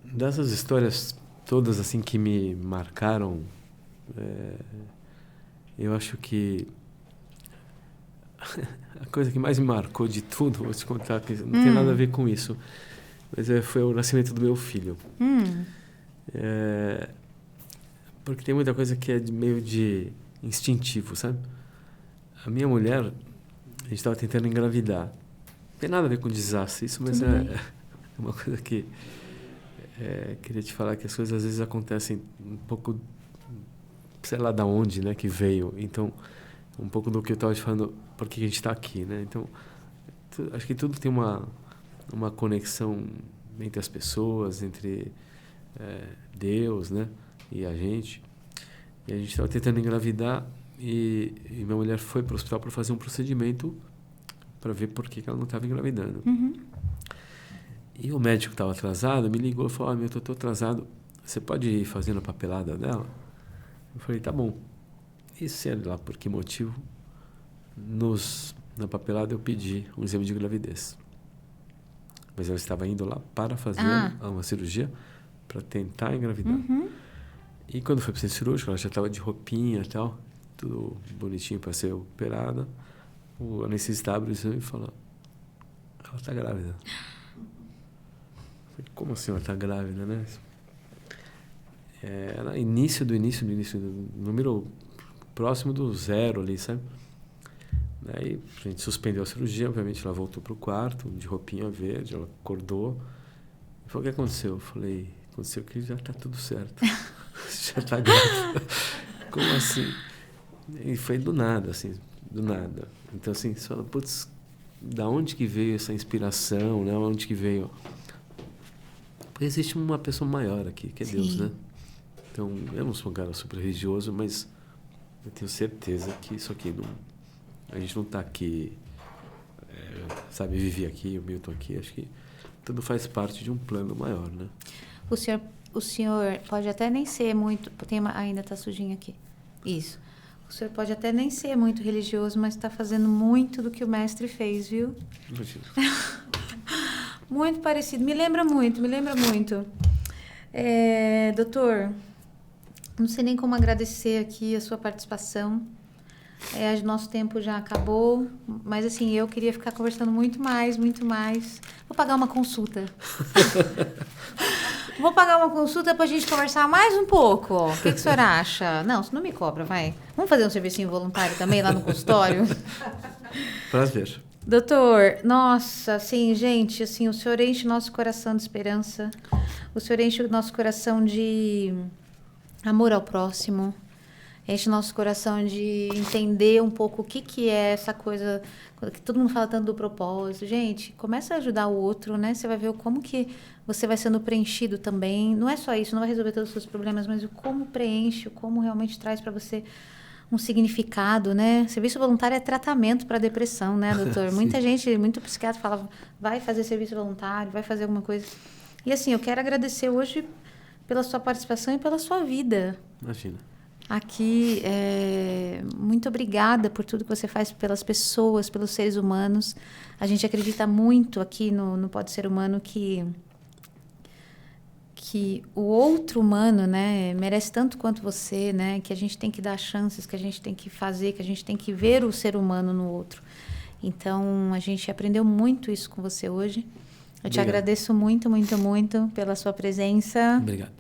dessas histórias todas assim que me marcaram, eu acho que a coisa que mais me marcou de tudo, vou te contar, que não tem nada a ver com isso, mas foi o nascimento do meu filho. Porque tem muita coisa que é meio de instintivo, sabe? A minha mulher, a gente estava tentando engravidar. Não tem nada a ver com desastre, isso, mas é uma coisa que queria te falar que as coisas às vezes acontecem um pouco, sei lá de onde, né, que veio. Então, um pouco do que eu estava te falando, por que a gente está aqui, né? Então, acho que tudo tem uma conexão entre as pessoas, entre Deus, né, e a gente. E a gente estava tentando engravidar E minha mulher foi para o hospital para fazer um procedimento para ver por que ela não estava engravidando. E o médico estava atrasado, me ligou e falou, eu estou atrasado, você pode ir fazendo a papelada dela? Eu falei, tá bom. E sei lá por que motivo, na papelada eu pedi um exame de gravidez. Mas ela estava indo lá para fazer uma cirurgia para tentar engravidar. E quando foi para o centro cirúrgico, ela já estava de roupinha e tal, tudo bonitinho para ser operada. O anestesista abre o exame e fala, ela está grávida. Eu falei, como assim ela está grávida, né? Era início do número próximo do 0 ali, sabe? Daí a gente suspendeu a cirurgia, obviamente ela voltou para o quarto, de roupinha verde, ela acordou. E falou, o que aconteceu? Eu falei, aconteceu que já está tudo certo. Já está grávida. Como assim? E foi do nada, assim, do nada. Então, assim, você fala, putz, da onde que veio essa inspiração, né? Onde que veio? Porque existe uma pessoa maior aqui, que é Deus, né? Então, eu não sou um cara super religioso, mas eu tenho certeza que isso aqui não... A gente não está aqui, sabe, viver aqui, o Milton aqui. Acho que tudo faz parte de um plano maior, né? O senhor pode até nem ser muito... ainda está sujinho aqui. Isso. O senhor pode até nem ser muito religioso, mas está fazendo muito do que o mestre fez, viu? Imagina. Muito parecido. Me lembra muito. Doutor, não sei nem como agradecer aqui a sua participação. Nosso tempo já acabou, mas assim, eu queria ficar conversando muito mais. Vou pagar uma consulta. Pra gente conversar mais um pouco. O que o senhor acha? Não, você não me cobra, vai. Vamos fazer um serviço voluntário também lá no consultório? Prazer. Doutor, nossa, assim, gente, assim, o senhor enche o nosso coração de esperança. O senhor enche o nosso coração de amor ao próximo. Enche o nosso coração de entender um pouco o que é essa coisa, que todo mundo fala tanto do propósito. Gente, começa a ajudar o outro, né? Você vai ver como que você vai sendo preenchido também. Não é só isso, não vai resolver todos os seus problemas, mas o como preenche, o como realmente traz para você um significado, né? Serviço voluntário é tratamento para depressão, né, doutor? Muita gente, muito psiquiatra fala, vai fazer serviço voluntário, vai fazer alguma coisa. E assim, eu quero agradecer hoje pela sua participação e pela sua vida. Imagina. Aqui, muito obrigada por tudo que você faz pelas pessoas, pelos seres humanos. A gente acredita muito aqui no Pode Ser Humano que o outro humano, né, merece tanto quanto você, né, que a gente tem que dar chances, que a gente tem que fazer, que a gente tem que ver o ser humano no outro. Então, a gente aprendeu muito isso com você hoje. Eu te agradeço muito pela sua presença. Obrigado.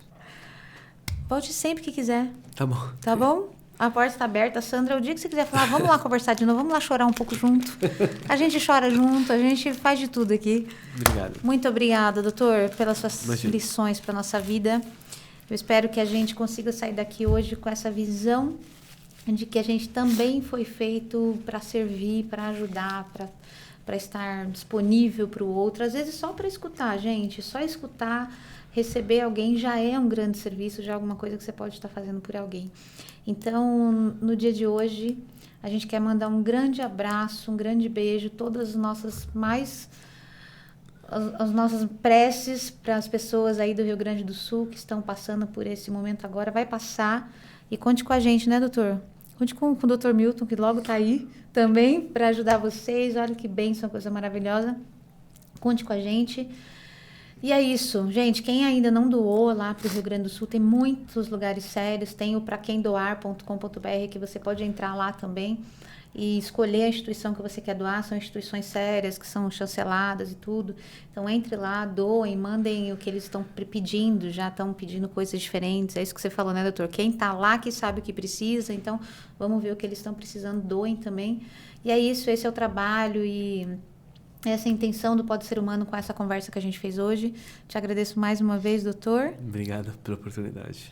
Volte sempre que quiser. Tá bom. Tá bom? A porta está aberta. Sandra, o dia que você quiser falar, vamos lá conversar de novo, vamos lá chorar um pouco junto. A gente chora junto, a gente faz de tudo aqui. Obrigado. Muito obrigada, doutor, pelas suas Imagina. lições para a nossa vida. Eu espero que a gente consiga sair daqui hoje com essa visão de que a gente também foi feito para servir, para ajudar, para estar disponível para o outro. Às vezes só para escutar, gente. Só escutar, receber alguém já é um grande serviço, já é alguma coisa que você pode estar fazendo por alguém. Então, no dia de hoje, a gente quer mandar um grande abraço, um grande beijo, todas as nossas preces para as pessoas aí do Rio Grande do Sul que estão passando por esse momento agora. Vai passar e conte com a gente, né, doutor? Conte com o doutor Milton, que logo está aí também para ajudar vocês. Olha que bênção, coisa maravilhosa. Conte com a gente. E é isso, gente. Quem ainda não doou lá para o Rio Grande do Sul, tem muitos lugares sérios. Tem o praquemdoar.com.br, que você pode entrar lá também e escolher a instituição que você quer doar. São instituições sérias, que são chanceladas e tudo. Então, entre lá, doem, mandem o que eles estão pedindo. Já estão pedindo coisas diferentes. É isso que você falou, né, doutor? Quem está lá que sabe o que precisa. Então, vamos ver o que eles estão precisando, doem também. E é isso, esse é o trabalho e essa é a intenção do Pode Ser Humano com essa conversa que a gente fez hoje. Te agradeço mais uma vez, doutor. Obrigado pela oportunidade.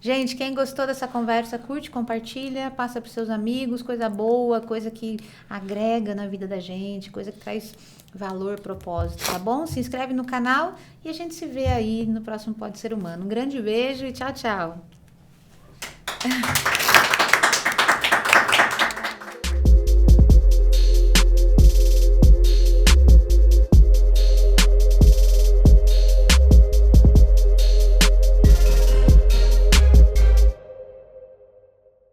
Gente, quem gostou dessa conversa, curte, compartilha, passa para os seus amigos, coisa boa, coisa que agrega na vida da gente, coisa que traz valor, propósito, tá bom? Se inscreve no canal e a gente se vê aí no próximo Pode Ser Humano. Um grande beijo e tchau, tchau.